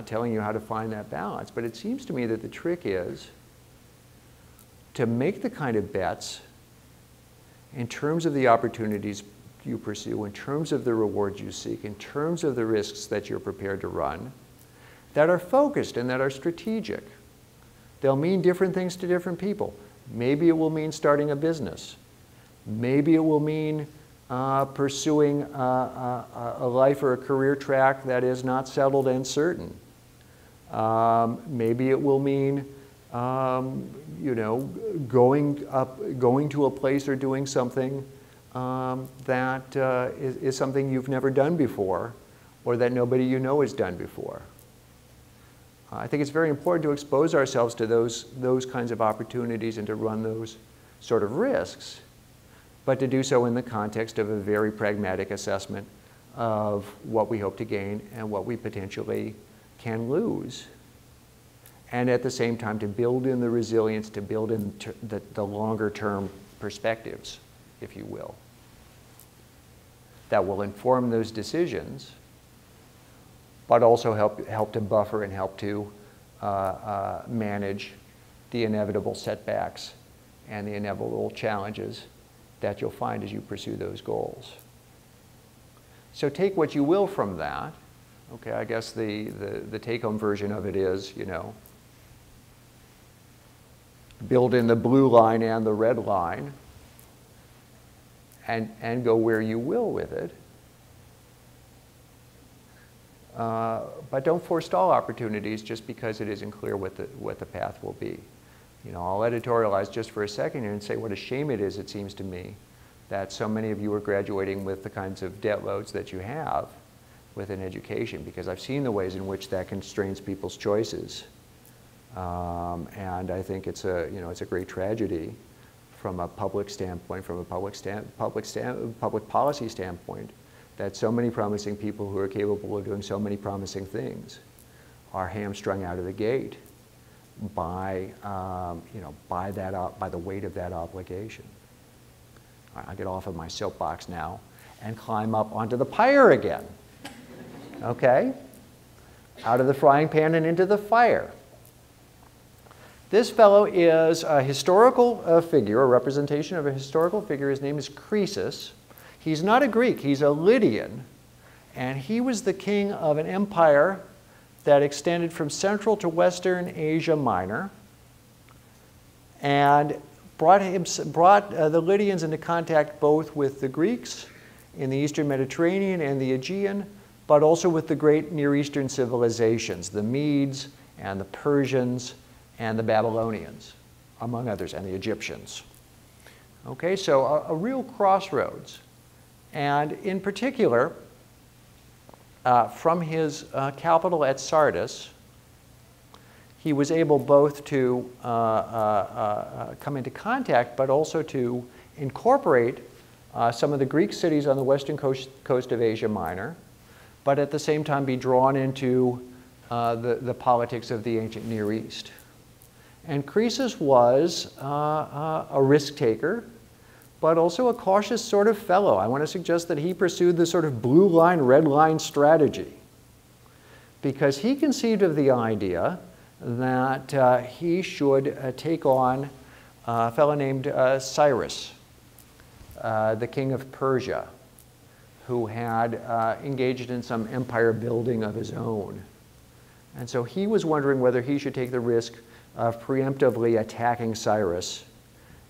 telling you how to find that balance, but it seems to me that the trick is to make the kind of bets in terms of the opportunities you pursue, in terms of the rewards you seek, in terms of the risks that you're prepared to run, that are focused and that are strategic. They'll mean different things to different people. Maybe it will mean starting a business. Maybe it will mean pursuing a life or a career track that is not settled and certain. Maybe it will mean going to a place or doing something that is something you've never done before, or that nobody you know has done before. I think it's very important to expose ourselves to those kinds of opportunities and to run those sort of risks, but to do so in the context of a very pragmatic assessment of what we hope to gain and what we potentially can lose. And at the same time, to build in the resilience, to build in the longer term perspectives, if you will, that will inform those decisions, but also help to buffer and help to manage the inevitable setbacks and the inevitable challenges that you'll find as you pursue those goals. So take what you will from that. Okay, I guess the take-home version of it is, build in the blue line and the red line and go where you will with it. But don't forestall opportunities just because it isn't clear what the path will be. I'll editorialize just for a second here and say what a shame it is, it seems to me, that so many of you are graduating with the kinds of debt loads that you have with an education, because I've seen the ways in which that constrains people's choices. And I think it's a great tragedy from a public standpoint, from a public policy standpoint, that so many promising people who are capable of doing so many promising things are hamstrung out of the gate by the weight of that obligation. I'll get off of my soapbox now and climb up onto the pyre again. Okay? Out of the frying pan and into the fire. This fellow is a historical figure, a representation of a historical figure. His name is Croesus. He's not a Greek, he's a Lydian. And he was the king of an empire that extended from Central to Western Asia Minor, and brought the Lydians into contact both with the Greeks in the Eastern Mediterranean and the Aegean, but also with the great Near Eastern civilizations, the Medes and the Persians and the Babylonians, among others, and the Egyptians. Okay, so a real crossroads. And in particular, from his capital at Sardis, he was able both to come into contact, but also to incorporate some of the Greek cities on the western coast of Asia Minor, but at the same time be drawn into the politics of the ancient Near East. And Croesus was a risk taker, but also a cautious sort of fellow. I want to suggest that he pursued the sort of blue line, red line strategy, because he conceived of the idea that he should take on a fellow named Cyrus, the king of Persia, who had engaged in some empire building of his own. And so he was wondering whether he should take the risk of preemptively attacking Cyrus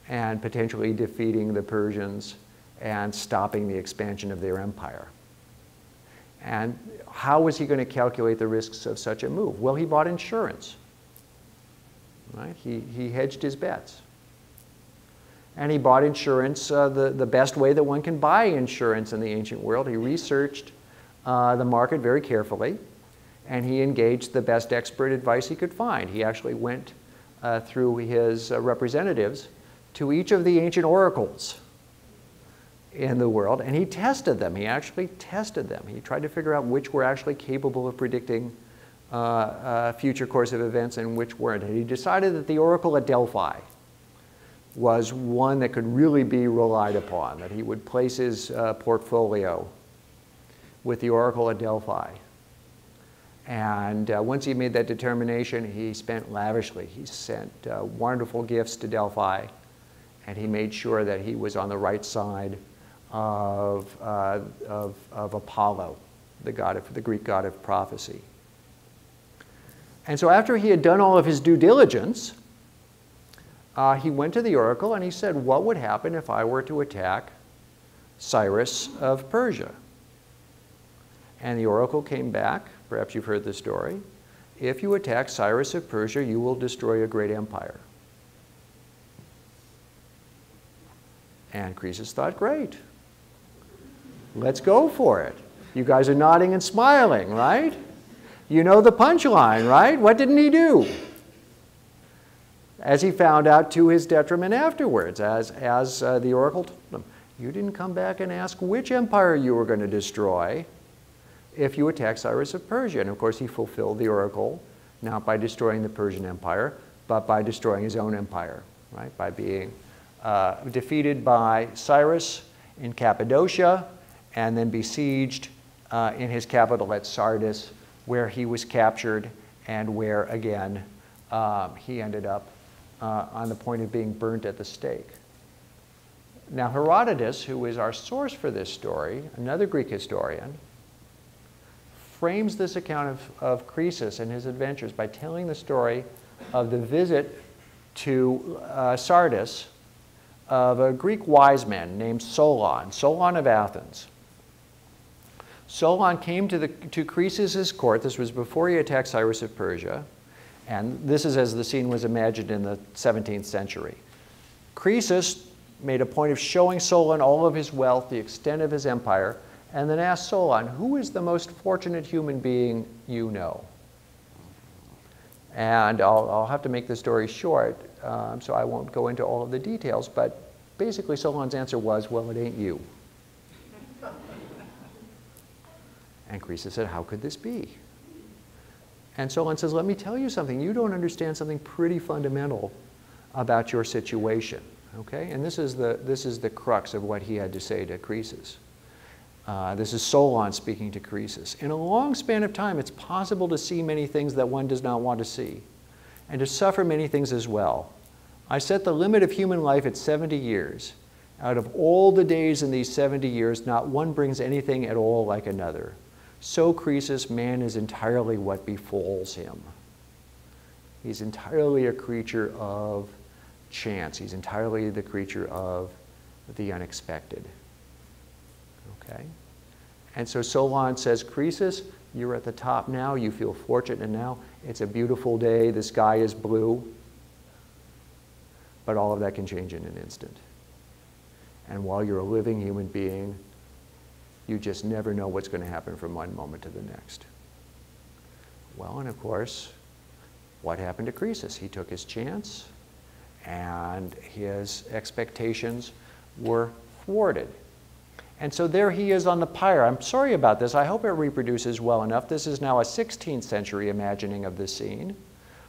and potentially defeating the Persians and stopping the expansion of their empire. And how was he going to calculate the risks of such a move? Well, he bought insurance. Right? He hedged his bets. And he bought insurance the best way that one can buy insurance in the ancient world. He researched the market very carefully, and he engaged the best expert advice he could find. He actually went through his representatives to each of the ancient oracles in the world, and he tested them. He actually tested them. He tried to figure out which were actually capable of predicting future course of events and which weren't. And he decided that the oracle at Delphi was one that could really be relied upon, that he would place his portfolio with the oracle at Delphi. And once he made that determination, he spent lavishly. He sent wonderful gifts to Delphi, and he made sure that he was on the right side of Apollo, the Greek god of prophecy. And so after he had done all of his due diligence, he went to the oracle and he said, what would happen if I were to attack Cyrus of Persia? And the oracle came back, perhaps you've heard the story, if you attack Cyrus of Persia, you will destroy a great empire. And Croesus thought, great, let's go for it. You guys are nodding and smiling, right? You know the punchline, right? What didn't he do? As he found out to his detriment afterwards, as the oracle told him, you didn't come back and ask which empire you were going to destroy if you attack Cyrus of Persia. And of course, he fulfilled the oracle, not by destroying the Persian Empire, but by destroying his own empire, right? By being defeated by Cyrus in Cappadocia and then besieged in his capital at Sardis, where he was captured and where, again, he ended up on the point of being burnt at the stake. Now, Herodotus, who is our source for this story, another Greek historian, frames this account of Croesus and his adventures by telling the story of the visit to Sardis of a Greek wise man named Solon, Solon of Athens. Solon came to Croesus' court. This was before he attacked Cyrus of Persia. And this is as the scene was imagined in the 17th century. Croesus made a point of showing Solon all of his wealth, the extent of his empire, and then asked Solon, who is the most fortunate human being you know? And I'll have to make the story short, so I won't go into all of the details, but basically Solon's answer was, well, it ain't you. And Croesus said, how could this be? And Solon says, let me tell you something. You don't understand something pretty fundamental about your situation, okay? And this is the crux of what he had to say to Croesus. This is Solon speaking to Croesus. In a long span of time, it's possible to see many things that one does not want to see, and to suffer many things as well. I set the limit of human life at 70 years. Out of all the days in these 70 years, not one brings anything at all like another. So, Croesus, man is entirely what befalls him. He's entirely a creature of chance. He's entirely the creature of the unexpected. Okay? And so Solon says, Croesus, you're at the top now. You feel fortunate now. It's a beautiful day. The sky is blue. But all of that can change in an instant. And while you're a living human being, you just never know what's going to happen from one moment to the next. Well, and of course, what happened to Croesus? He took his chance, and his expectations were thwarted. And so there he is on the pyre. I'm sorry about this. I hope it reproduces well enough. This is now a 16th century imagining of this scene.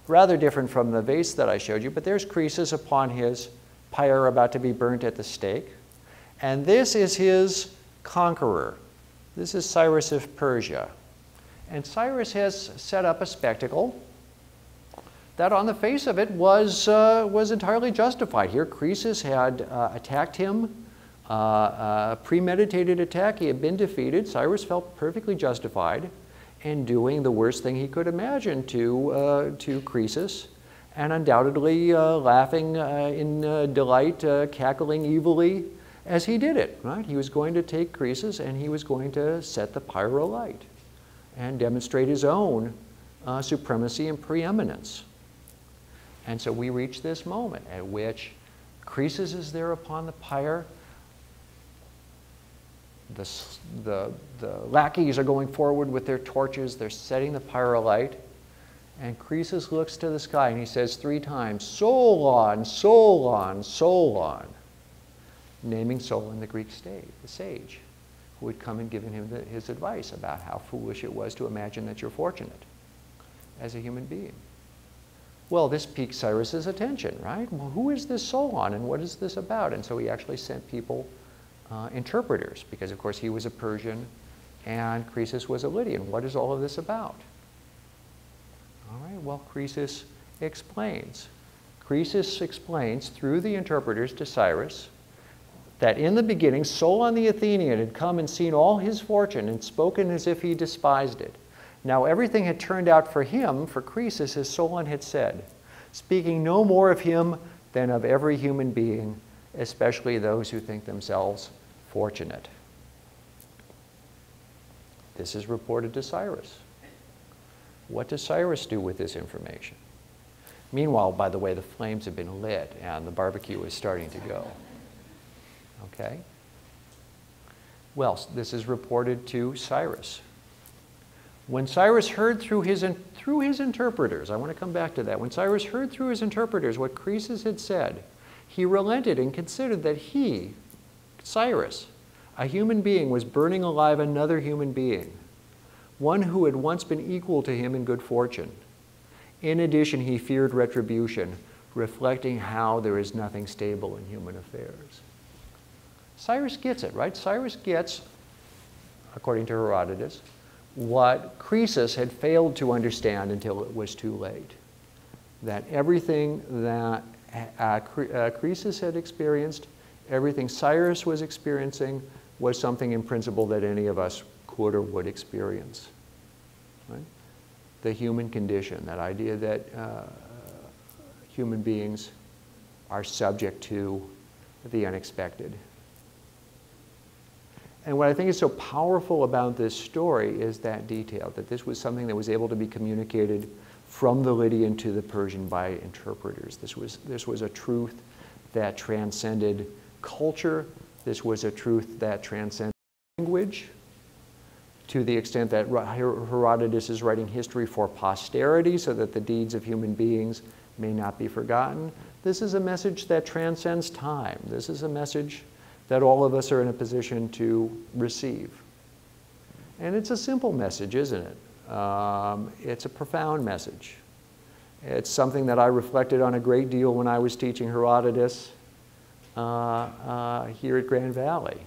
Rather different from the vase that I showed you, but there's Croesus upon his pyre about to be burnt at the stake. And this is his conqueror. This is Cyrus of Persia. And Cyrus has set up a spectacle that on the face of it was entirely justified. Here Croesus had attacked him, a premeditated attack. He had been defeated. Cyrus felt perfectly justified in doing the worst thing he could imagine to Croesus, and undoubtedly laughing in delight, cackling evilly as he did it, right? He was going to take Croesus and he was going to set the pyre alight and demonstrate his own supremacy and preeminence. And so we reach this moment at which Croesus is there upon the pyre. The lackeys are going forward with their torches. They're setting the pyre alight. And Croesus looks to the sky and he says 3 times, Solon, Solon, Solon, naming Solon, the Greek sage, who had come and given him his advice about how foolish it was to imagine that you're fortunate as a human being. Well, this piqued Cyrus's attention, right? Well, who is this Solon and what is this about? And so he actually sent people, interpreters, because of course he was a Persian and Croesus was a Lydian. What is all of this about? All right, well, Croesus explains. Croesus explains through the interpreters to Cyrus that in the beginning, Solon the Athenian had come and seen all his fortune and spoken as if he despised it. Now everything had turned out for him, for Croesus, as Solon had said, speaking no more of him than of every human being, especially those who think themselves fortunate. This is reported to Cyrus. What does Cyrus do with this information? Meanwhile, by the way, the flames have been lit and the barbecue is starting to go. Okay? Well, this is reported to Cyrus. When Cyrus heard through his interpreters, I want to come back to that. When Cyrus heard through his interpreters what Croesus had said, he relented and considered that he, Cyrus, a human being, was burning alive another human being, one who had once been equal to him in good fortune. In addition, he feared retribution, reflecting how there is nothing stable in human affairs. Cyrus gets it, right? Cyrus gets, according to Herodotus, what Croesus had failed to understand until it was too late. That everything that Croesus had experienced, everything Cyrus was experiencing, was something in principle that any of us could or would experience. Right? The human condition, that idea that human beings are subject to the unexpected. And what I think is so powerful about this story is that detail, that this was something that was able to be communicated from the Lydian to the Persian by interpreters. This was a truth that transcended culture. This was a truth that transcended language, to the extent that Herodotus is writing history for posterity so that the deeds of human beings may not be forgotten. This is a message that transcends time. This is a message that all of us are in a position to receive. And it's a simple message, isn't it? It's a profound message. It's something that I reflected on a great deal when I was teaching Herodotus here at Grand Valley,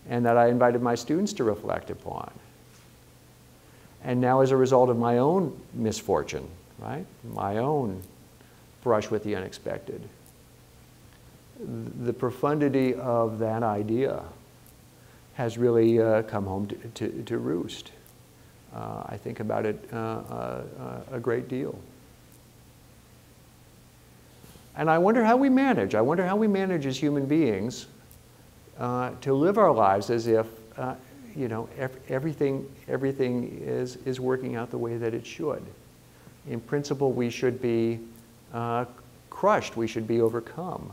and that I invited my students to reflect upon. And now, as a result of my own misfortune, right, my own brush with the unexpected, the profundity of that idea has really come home to roost. I think about it a great deal. And I wonder how we manage. I wonder how we manage as human beings to live our lives as if you know, everything is working out the way that it should. In principle, we should be crushed. We should be overcome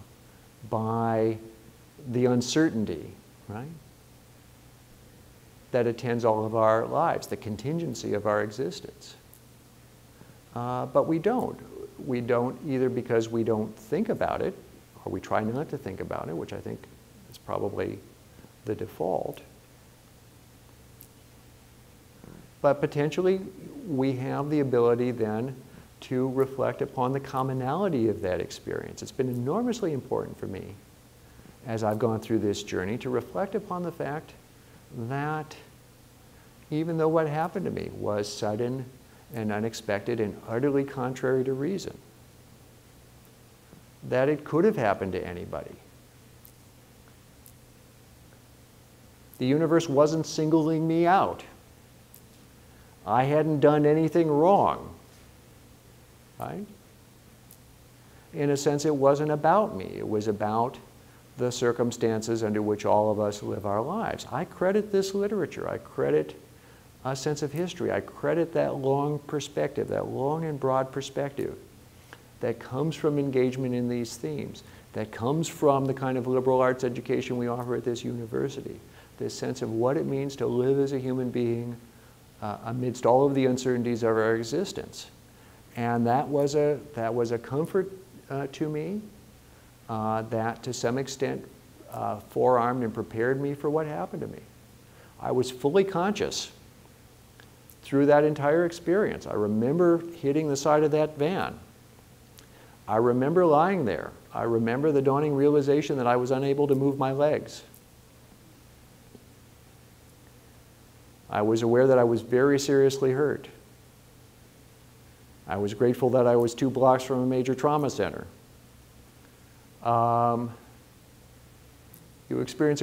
by the uncertainty, right, that attends all of our lives, the contingency of our existence. But we don't. We don't either because we don't think about it, or we try not to think about it, which I think is probably the default. But potentially, we have the ability then to reflect upon the commonality of that experience. It's been enormously important for me, as I've gone through this journey, to reflect upon the fact that even though what happened to me was sudden and unexpected and utterly contrary to reason, that it could have happened to anybody. The universe wasn't singling me out. I hadn't done anything wrong, right? In a sense, it wasn't about me. It was about the circumstances under which all of us live our lives. I credit this literature. I credit a sense of history. I credit that long perspective, that long and broad perspective that comes from engagement in these themes, that comes from the kind of liberal arts education we offer at this university, this sense of what it means to live as a human being amidst all of the uncertainties of our existence. And that was a comfort to me that to some extent forearmed and prepared me for what happened to me. I was fully conscious through that entire experience. I remember hitting the side of that van. I remember lying there. I remember the dawning realization that I was unable to move my legs. I was aware that I was very seriously hurt. I was grateful that I was 2 blocks from a major trauma center. You experience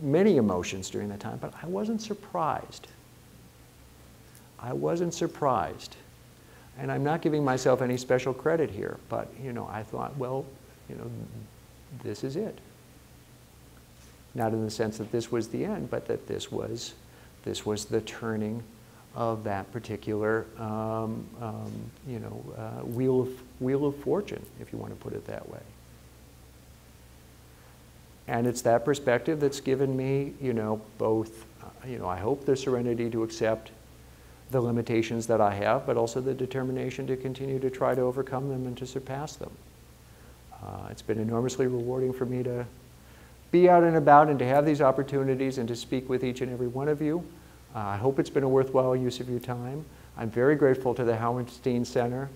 many emotions during that time, but I wasn't surprised. I wasn't surprised. And I'm not giving myself any special credit here, but I thought, well, this is it. Not in the sense that this was the end, but that this was the turning of that particular wheel of fortune, if you want to put it that way. And it's that perspective that's given me, both, I hope the serenity to accept the limitations that I have, but also the determination to continue to try to overcome them and to surpass them. It's been enormously rewarding for me to be out and about and to have these opportunities and to speak with each and every one of you. I hope it's been a worthwhile use of your time. I'm very grateful to the Hauenstein Center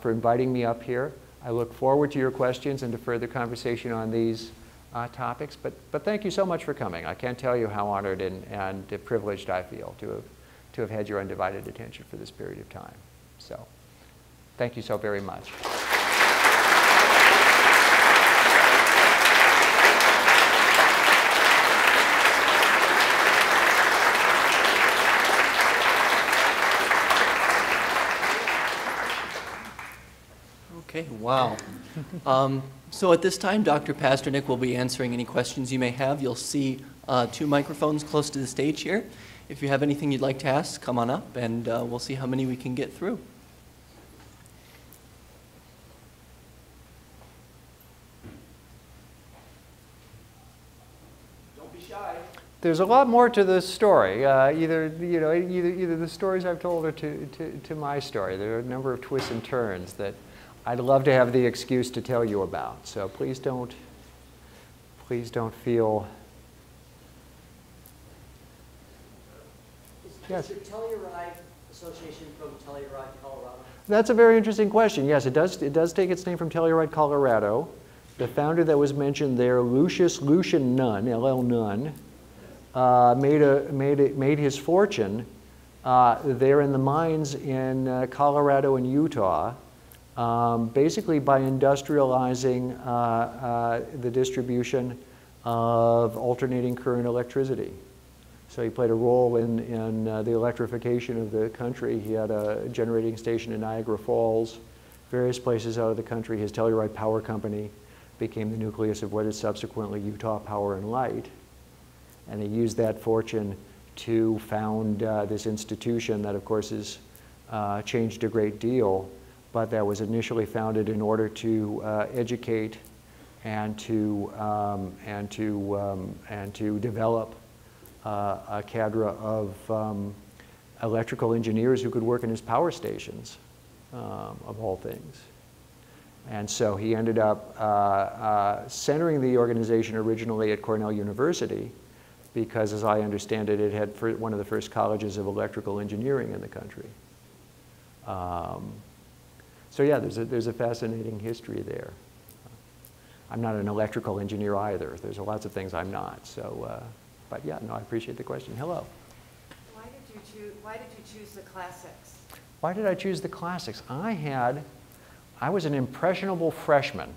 for inviting me up here. I look forward to your questions and to further conversation on these topics, but thank you so much for coming. I can't tell you how honored and privileged I feel to have had your undivided attention for this period of time. So, thank you so very much.
Okay, wow. So at this time, Dr. Pasternak will be answering any questions you may have. You'll see 2 microphones close to the stage here. If you have anything you'd like to ask, come on up, and we'll see how many we can get through.
Don't be shy.
There's a lot more to this story, either the stories I've told or to my story. There are a number of twists and turns that I'd love to have the excuse to tell you about. So please don't feel. Yes.
Is the Telluride Association from Telluride, Colorado?
That's a very interesting question. Yes, it does take its name from Telluride, Colorado. The founder that was mentioned there, Lucian Nunn, L.L. Nunn, made his fortune there in the mines in Colorado and Utah, basically by industrializing the distribution of alternating current electricity. So he played a role in the electrification of the country. He had a generating station in Niagara Falls, various places out of the country. His Telluride Power Company became the nucleus of what is subsequently Utah Power and Light. And he used that fortune to found this institution that, of course, has changed a great deal, but that was initially founded in order to educate and to develop a cadre of electrical engineers who could work in his power stations, of all things. And so he ended up centering the organization originally at Cornell University because, as I understand it, it had one of the first colleges of electrical engineering in the country. So yeah, there's a fascinating history there. I'm not an electrical engineer either. There's lots of things I'm not. So, but yeah, no, I appreciate the question. Hello.
Why did you choose the classics?
Why did I choose the classics? I was an impressionable freshman.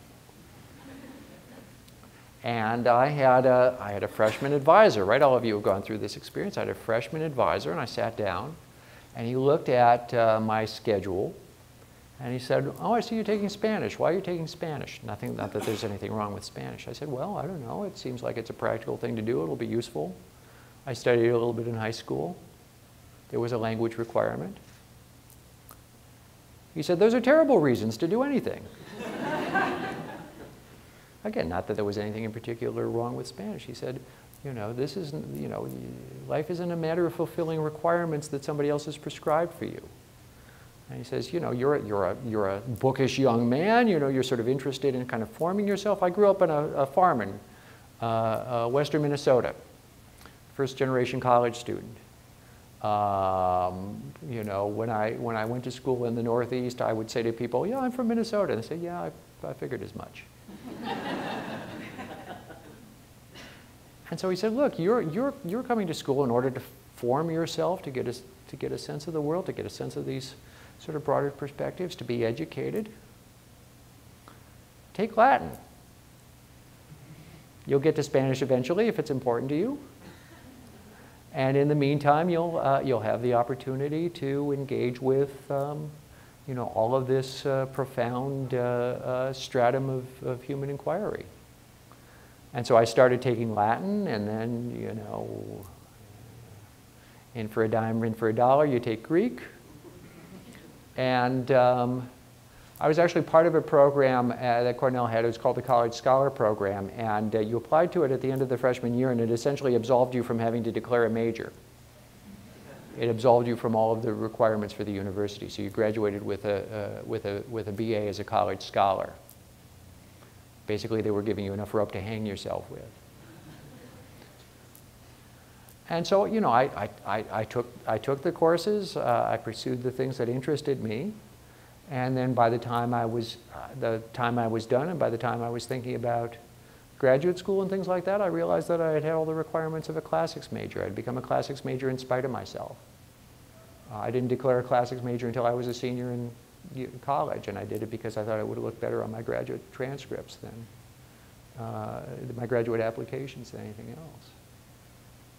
And I had a freshman advisor, right? All of you have gone through this experience. I had a freshman advisor, and I sat down, and he looked at my schedule, and he said, "Oh, I see you're taking Spanish. Why are you taking Spanish?" Not that there's anything wrong with Spanish. I said, "Well, I don't know. It seems like it's a practical thing to do. It'll be useful. I studied a little bit in high school. There was a language requirement." He said, those are terrible reasons to do anything. Again, not that there was anything in particular wrong with Spanish. He said, you know, this isn't, you know, life isn't a matter of fulfilling requirements that somebody else has prescribed for you. And he says, you know, you're a bookish young man, you know, you're sort of interested in kind of forming yourself. I grew up on a farm in western Minnesota, first generation college student. You know, when I went to school in the Northeast, I would say to people, yeah, I'm from Minnesota. And they say, yeah, I figured as much. And so he said, look, you're coming to school in order to form yourself, to get a sense of the world, to get a sense of these sort of broader perspectives, to be educated. Take Latin. You'll get to Spanish eventually if it's important to you. And in the meantime, you'll have the opportunity to engage with you know, all of this profound stratum of human inquiry. And so I started taking Latin, and then, you know, in for a dime, in for a dollar, you take Greek. And I was actually part of a program that Cornell had. It was called the College Scholar Program, and you applied to it at the end of the freshman year, and it essentially absolved you from having to declare a major. It absolved you from all of the requirements for the university. So you graduated with a BA as a college scholar. Basically, they were giving you enough rope to hang yourself with. And so, you know, I took the courses. I pursued the things that interested me. And then by the time I was done, and by the time I was thinking about graduate school and things like that, I realized that I had all the requirements of a classics major. I'd become a classics major in spite of myself. I didn't declare a classics major until I was a senior in college, and I did it because I thought it would look better on my graduate transcripts than my graduate applications than anything else.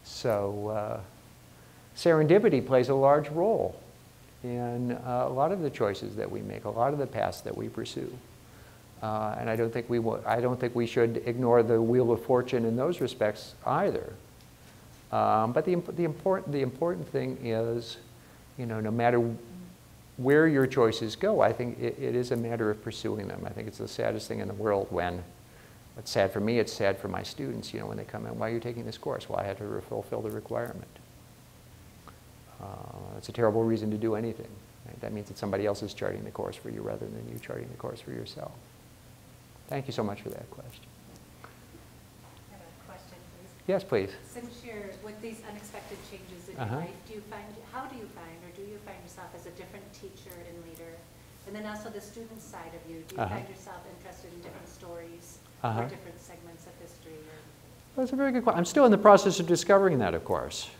So serendipity plays a large role in a lot of the choices that we make, a lot of the paths that we pursue. And I don't think we should ignore the wheel of fortune in those respects either. But the important thing is, you know, no matter where your choices go, I think it is a matter of pursuing them. I think it's the saddest thing in the world when, it's sad for me, it's sad for my students, you know, when they come in, why are you taking this course? Well, I had to fulfill the requirement. It's a terrible reason to do anything. Right? That means that somebody else is charting the course for you rather than you charting the course for yourself. Thank you so much for that question.
I have a question, please.
Yes, please.
Since you're with these unexpected changes in your life, how do you find, or do you find yourself as a different teacher and leader? And then also the student side of you, do you find yourself interested in different stories or different segments of history? Or?
That's a very good question. I'm still in the process of discovering that, of course.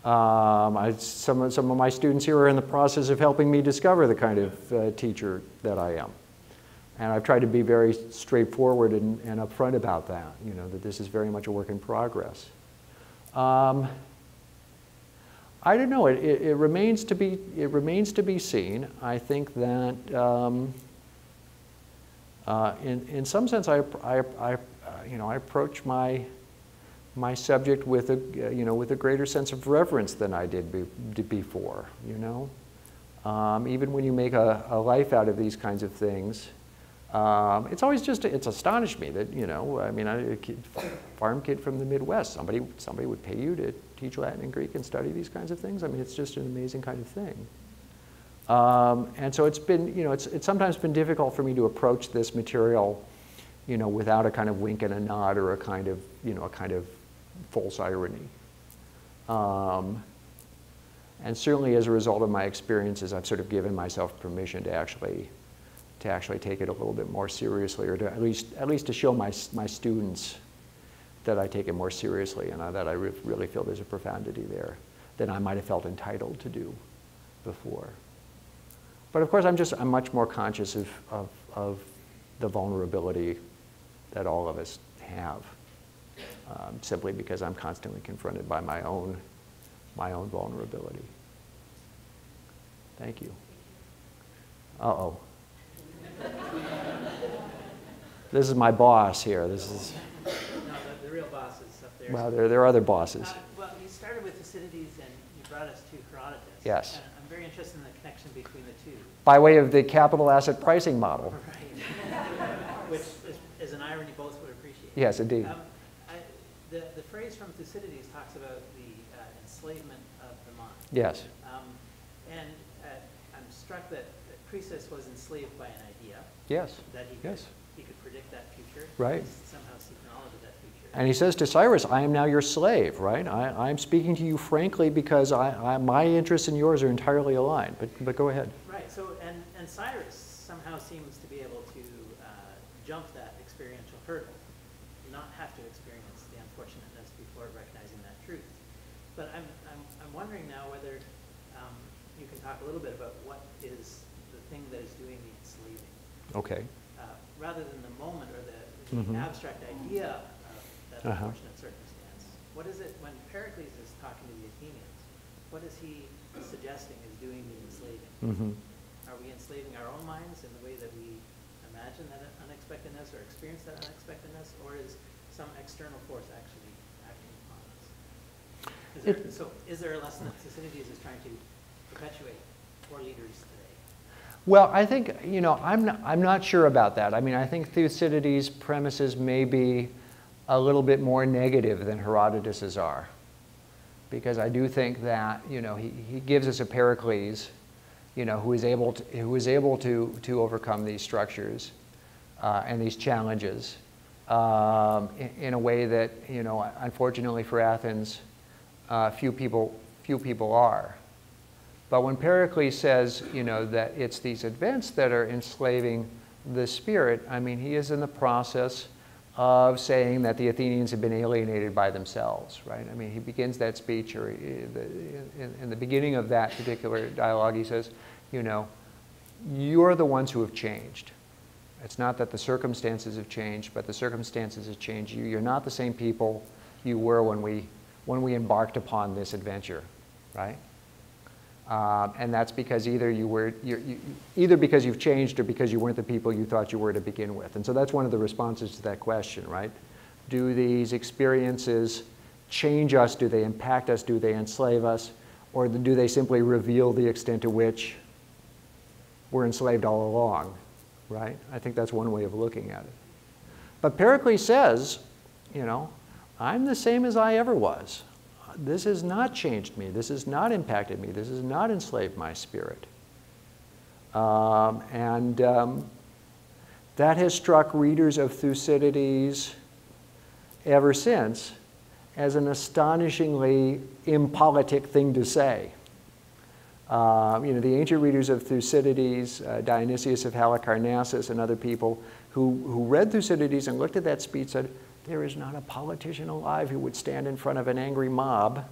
Some of my students here are in the process of helping me discover the kind of teacher that I am. And I've tried to be very straightforward and upfront about that, you know, that this is very much a work in progress. I don't know. It remains to be seen. I think that in some sense I approach my subject with a greater sense of reverence than I did before. You know, even when you make a life out of these kinds of things, it's always it's astonished me that, you know, I mean, a farm kid from the Midwest, somebody would pay you to teach Latin and Greek and study these kinds of things. I mean, it's just an amazing kind of thing. And so it's been, you know, it's sometimes been difficult for me to approach this material, you know, without a kind of wink and a nod or a kind of, you know, a kind of false irony. And certainly as a result of my experiences, I've sort of given myself permission to actually take it a little bit more seriously, or to at least to show my students that I take it more seriously, and that I really feel there's a profundity there than I might have felt entitled to do before. But of course, I'm much more conscious of the vulnerability that all of us have, simply because I'm constantly confronted by my own vulnerability. Thank you. Uh-oh. This is my boss here. This is.
No, the real boss is up there.
Well, there are other bosses.
Well, he's started with Thucydides and you brought us to Herodotus.
Yes.
And I'm very interested in the connection between the two.
By way of the capital asset pricing model.
Right. Which is an irony both would appreciate.
Yes, indeed.
The phrase from Thucydides talks about the enslavement of the mind.
Yes.
And I'm struck that Croesus was enslaved by an idea.
Yes.
That he could predict that future.
Right.
Somehow seek knowledge of that future.
And he says to Cyrus, I am now your slave, right? I'm speaking to you frankly because my interests and yours are entirely aligned. But go ahead.
Right. So and Cyrus somehow seems to be able to jump that experiential hurdle, not have to experience the unfortunateness before recognizing that truth. But I'm wondering now whether you can talk a little bit about what is the thing that is doing the enslaving.
Okay.
Rather than the moment or the abstract idea of that unfortunate circumstance. What is it when Pericles is talking to the Athenians? What is he suggesting is doing the enslaving? Are we enslaving our own minds in the way that we imagine that unexpectedness or experience that unexpectedness, or is some external force actually acting upon us? So is there a lesson that Thucydides is trying to perpetuate for leaders today?
Well, I think, I'm not sure about that. I mean, I think Thucydides' premises may be a little bit more negative than Herodotus's are. Because I do think that, he gives us a Pericles, who is able to overcome these structures and these challenges in a way that, unfortunately for Athens, few people are. But when Pericles says, that it's these events that are enslaving the spirit, I mean, he is in the process of saying that the Athenians have been alienated by themselves, right? I mean, he begins that speech, or in the beginning of that particular dialogue, he says, you're the ones who have changed. It's not that the circumstances have changed, but the circumstances have changed you. You're not the same people you were when we embarked upon this adventure, right? And that's because either because you've changed or because you weren't the people you thought you were to begin with. And so that's one of the responses to that question, right? Do these experiences change us? Do they impact us? Do they enslave us? Or do they simply reveal the extent to which we're enslaved all along, right? I think that's one way of looking at it. But Pericles says, I'm the same as I ever was. This has not changed me. This has not impacted me. This has not enslaved my spirit. That has struck readers of Thucydides ever since as an astonishingly impolitic thing to say. The ancient readers of Thucydides, Dionysius of Halicarnassus and other people who read Thucydides and looked at that speech said, there is not a politician alive who would stand in front of an angry mob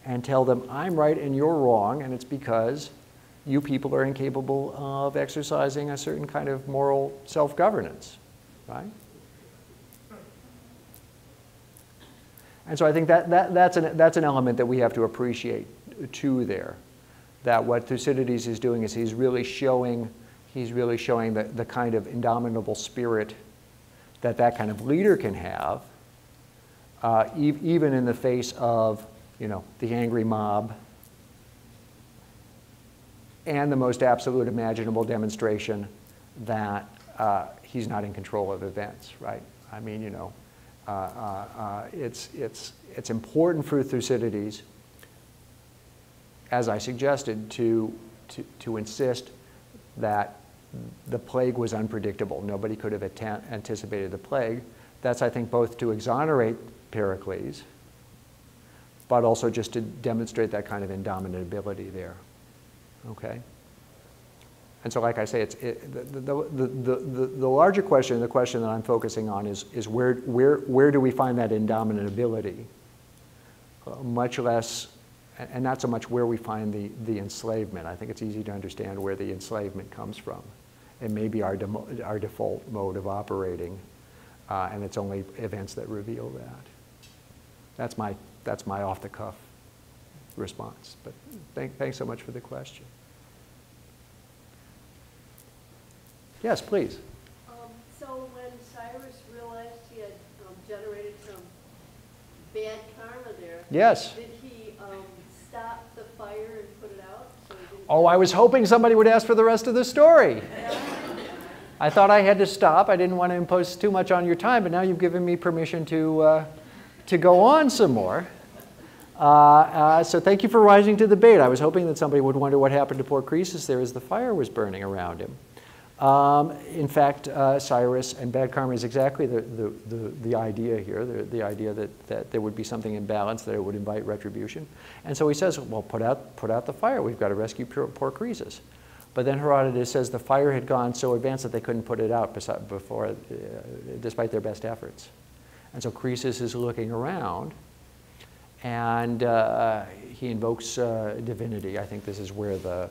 and tell them, I'm right and you're wrong, and it's because you people are incapable of exercising a certain kind of moral self-governance, right? And so I think that's an element that we have to appreciate too there, that what Thucydides is doing is he's really showing the kind of indomitable spirit that kind of leader can have, even in the face of, the angry mob and the most absolute imaginable demonstration that he's not in control of events, right? I mean, it's important for Thucydides, as I suggested, to insist that the plague was unpredictable. Nobody could have anticipated the plague. That's, I think, both to exonerate Pericles, but also just to demonstrate that kind of indomitability there. Okay? And so, like I say, the larger question, the question that I'm focusing on is where do we find that indomitability? Much less, and not so much where we find the enslavement. I think it's easy to understand where the enslavement comes from. It may be our default mode of operating, and it's only events that reveal that. That's my off-the-cuff response. But thanks so much for the question. Yes, please.
So when Cyrus realized he had generated some bad karma there.
Yes.
Did he stop the fire and put it out? So it didn't
Oh, I was hoping somebody would ask for the rest of the story. I thought I had to stop. I didn't want to impose too much on your time, but now you've given me permission to go on some more. So thank you for rising to the bait. I was hoping that somebody would wonder what happened to poor Croesus there as the fire was burning around him. In fact, Cyrus, and bad karma is exactly the idea here, the idea that there would be something imbalanced, that it would invite retribution. And so he says, well, put out the fire. We've got to rescue poor Croesus. But then Herodotus says the fire had gone so advanced that they couldn't put it out before, despite their best efforts. And so Croesus is looking around, and he invokes divinity. I think this is where the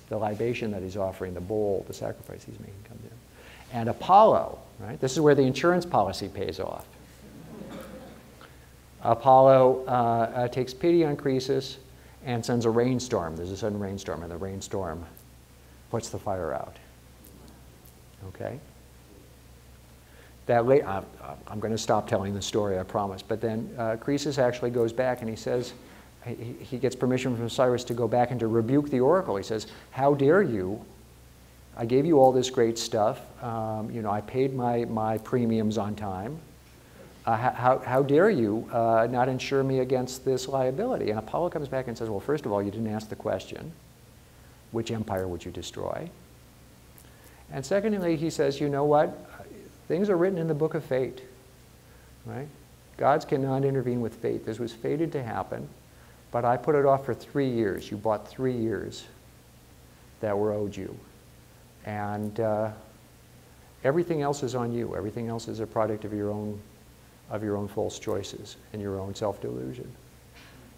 libation that he's offering, the bowl, the sacrifice he's making, comes in. And Apollo, right? This is where the insurance policy pays off. Apollo takes pity on Croesus and sends a rainstorm. There's a sudden rainstorm, and the rainstorm puts the fire out. Okay? I'm going to stop telling the story, I promise. But then Croesus actually goes back and he says, he gets permission from Cyrus to go back and to rebuke the oracle. He says, how dare you? I gave you all this great stuff. You know, I paid my premiums on time. How dare you not insure me against this liability? And Apollo comes back and says, well, first of all, you didn't ask the question. Which empire would you destroy? And secondly, he says, you know what? Things are written in the book of fate, right? Gods cannot intervene with fate. This was fated to happen, but I put it off for 3 years. You bought 3 years that were owed you. And everything else is on you. Everything else is a product of your own false choices and your own self-delusion.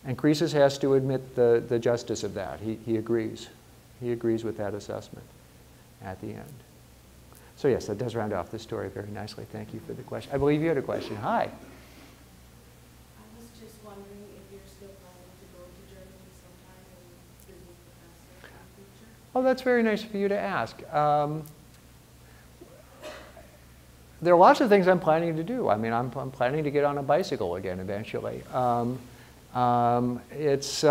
And Croesus has to admit the justice of that. He agrees. He agrees with that assessment at the end. So yes, that does round off the story very nicely. Thank you for the question. I believe you had a question. Hi.
I was just wondering if you're still planning to go to Germany sometime and visit the professor in the future?
Oh, that's very nice for you to ask. There are lots of things I'm planning to do. I mean, I'm planning to get on a bicycle again eventually. It's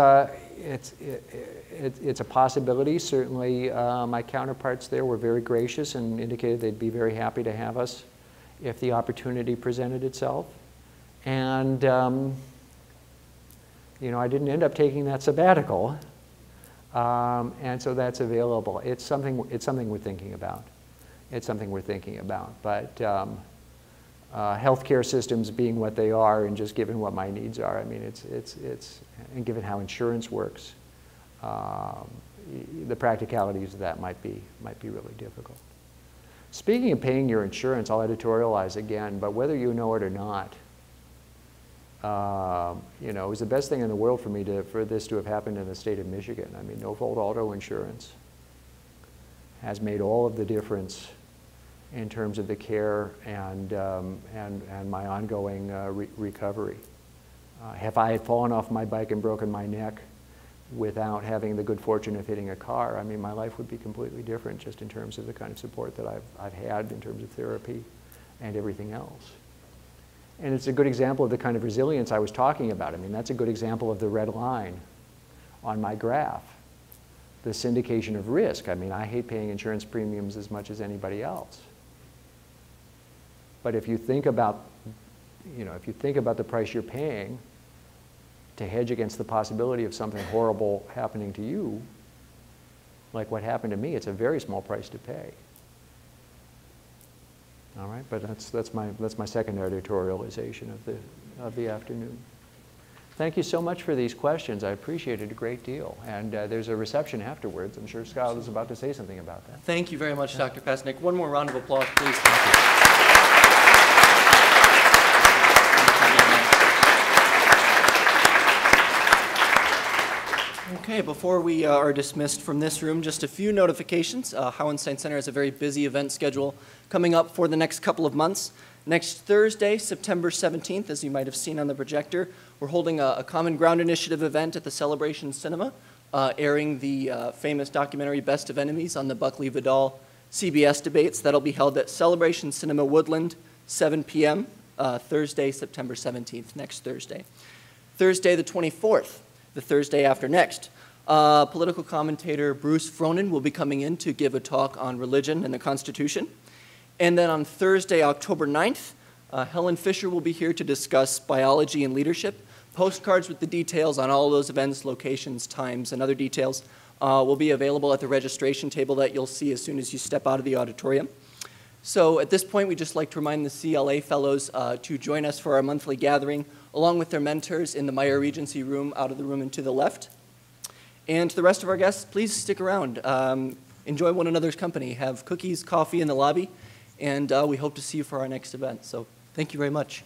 a possibility. Certainly, my counterparts there were very gracious and indicated they'd be very happy to have us if the opportunity presented itself. And you know, I didn't end up taking that sabbatical, and so that's available. It's something we're thinking about. It's something we're thinking about. But healthcare systems being what they are, and just given what my needs are, I mean, and given how insurance works, the practicalities of that might be really difficult. Speaking of paying your insurance, I'll editorialize again, but whether you know it or not, you know, it was the best thing in the world for me for this to have happened in the state of Michigan. I mean, no-fault auto insurance has made all of the difference in terms of the care and my ongoing recovery. If I had fallen off my bike and broken my neck without having the good fortune of hitting a car, I mean, my life would be completely different just in terms of the kind of support that I've had in terms of therapy and everything else. And it's a good example of the kind of resilience I was talking about. I mean, that's a good example of the red line on my graph, the syndication of risk. I mean, I hate paying insurance premiums as much as anybody else. But if you think about, you know, if you think about the price you're paying to hedge against the possibility of something horrible happening to you, like what happened to me, it's a very small price to pay. All right, but that's my second editorialization of the afternoon. Thank you so much for these questions. I appreciate it a great deal. And there's a reception afterwards. I'm sure Scott is about to say something about that.
Thank you very much, Dr. Pasnick. One more round of applause, please. Thank you. Okay, before we are dismissed from this room, just a few notifications. Hauenstein Center has a very busy event schedule coming up for the next couple of months. Next Thursday, September 17th, as you might have seen on the projector, we're holding a Common Ground Initiative event at the Celebration Cinema, airing the famous documentary Best of Enemies on the Buckley-Vidal CBS debates. That'll be held at Celebration Cinema Woodland, 7 p.m. Thursday, September 17th, next Thursday. Thursday the 24th, the Thursday after next, political commentator Bruce Fronin will be coming in to give a talk on religion and the Constitution. And then on Thursday, October 9th, Helen Fisher will be here to discuss biology and leadership. Postcards with the details on all those events, locations, times, and other details will be available at the registration table that you'll see as soon as you step out of the auditorium. So at this point, we'd just like to remind the CLA Fellows to join us for our monthly gathering, along with their mentors in the Meyer Regency room, out of the room and to the left. And to the rest of our guests, please stick around. Enjoy one another's company. Have cookies, coffee in the lobby, and we hope to see you for our next event. So thank you very much.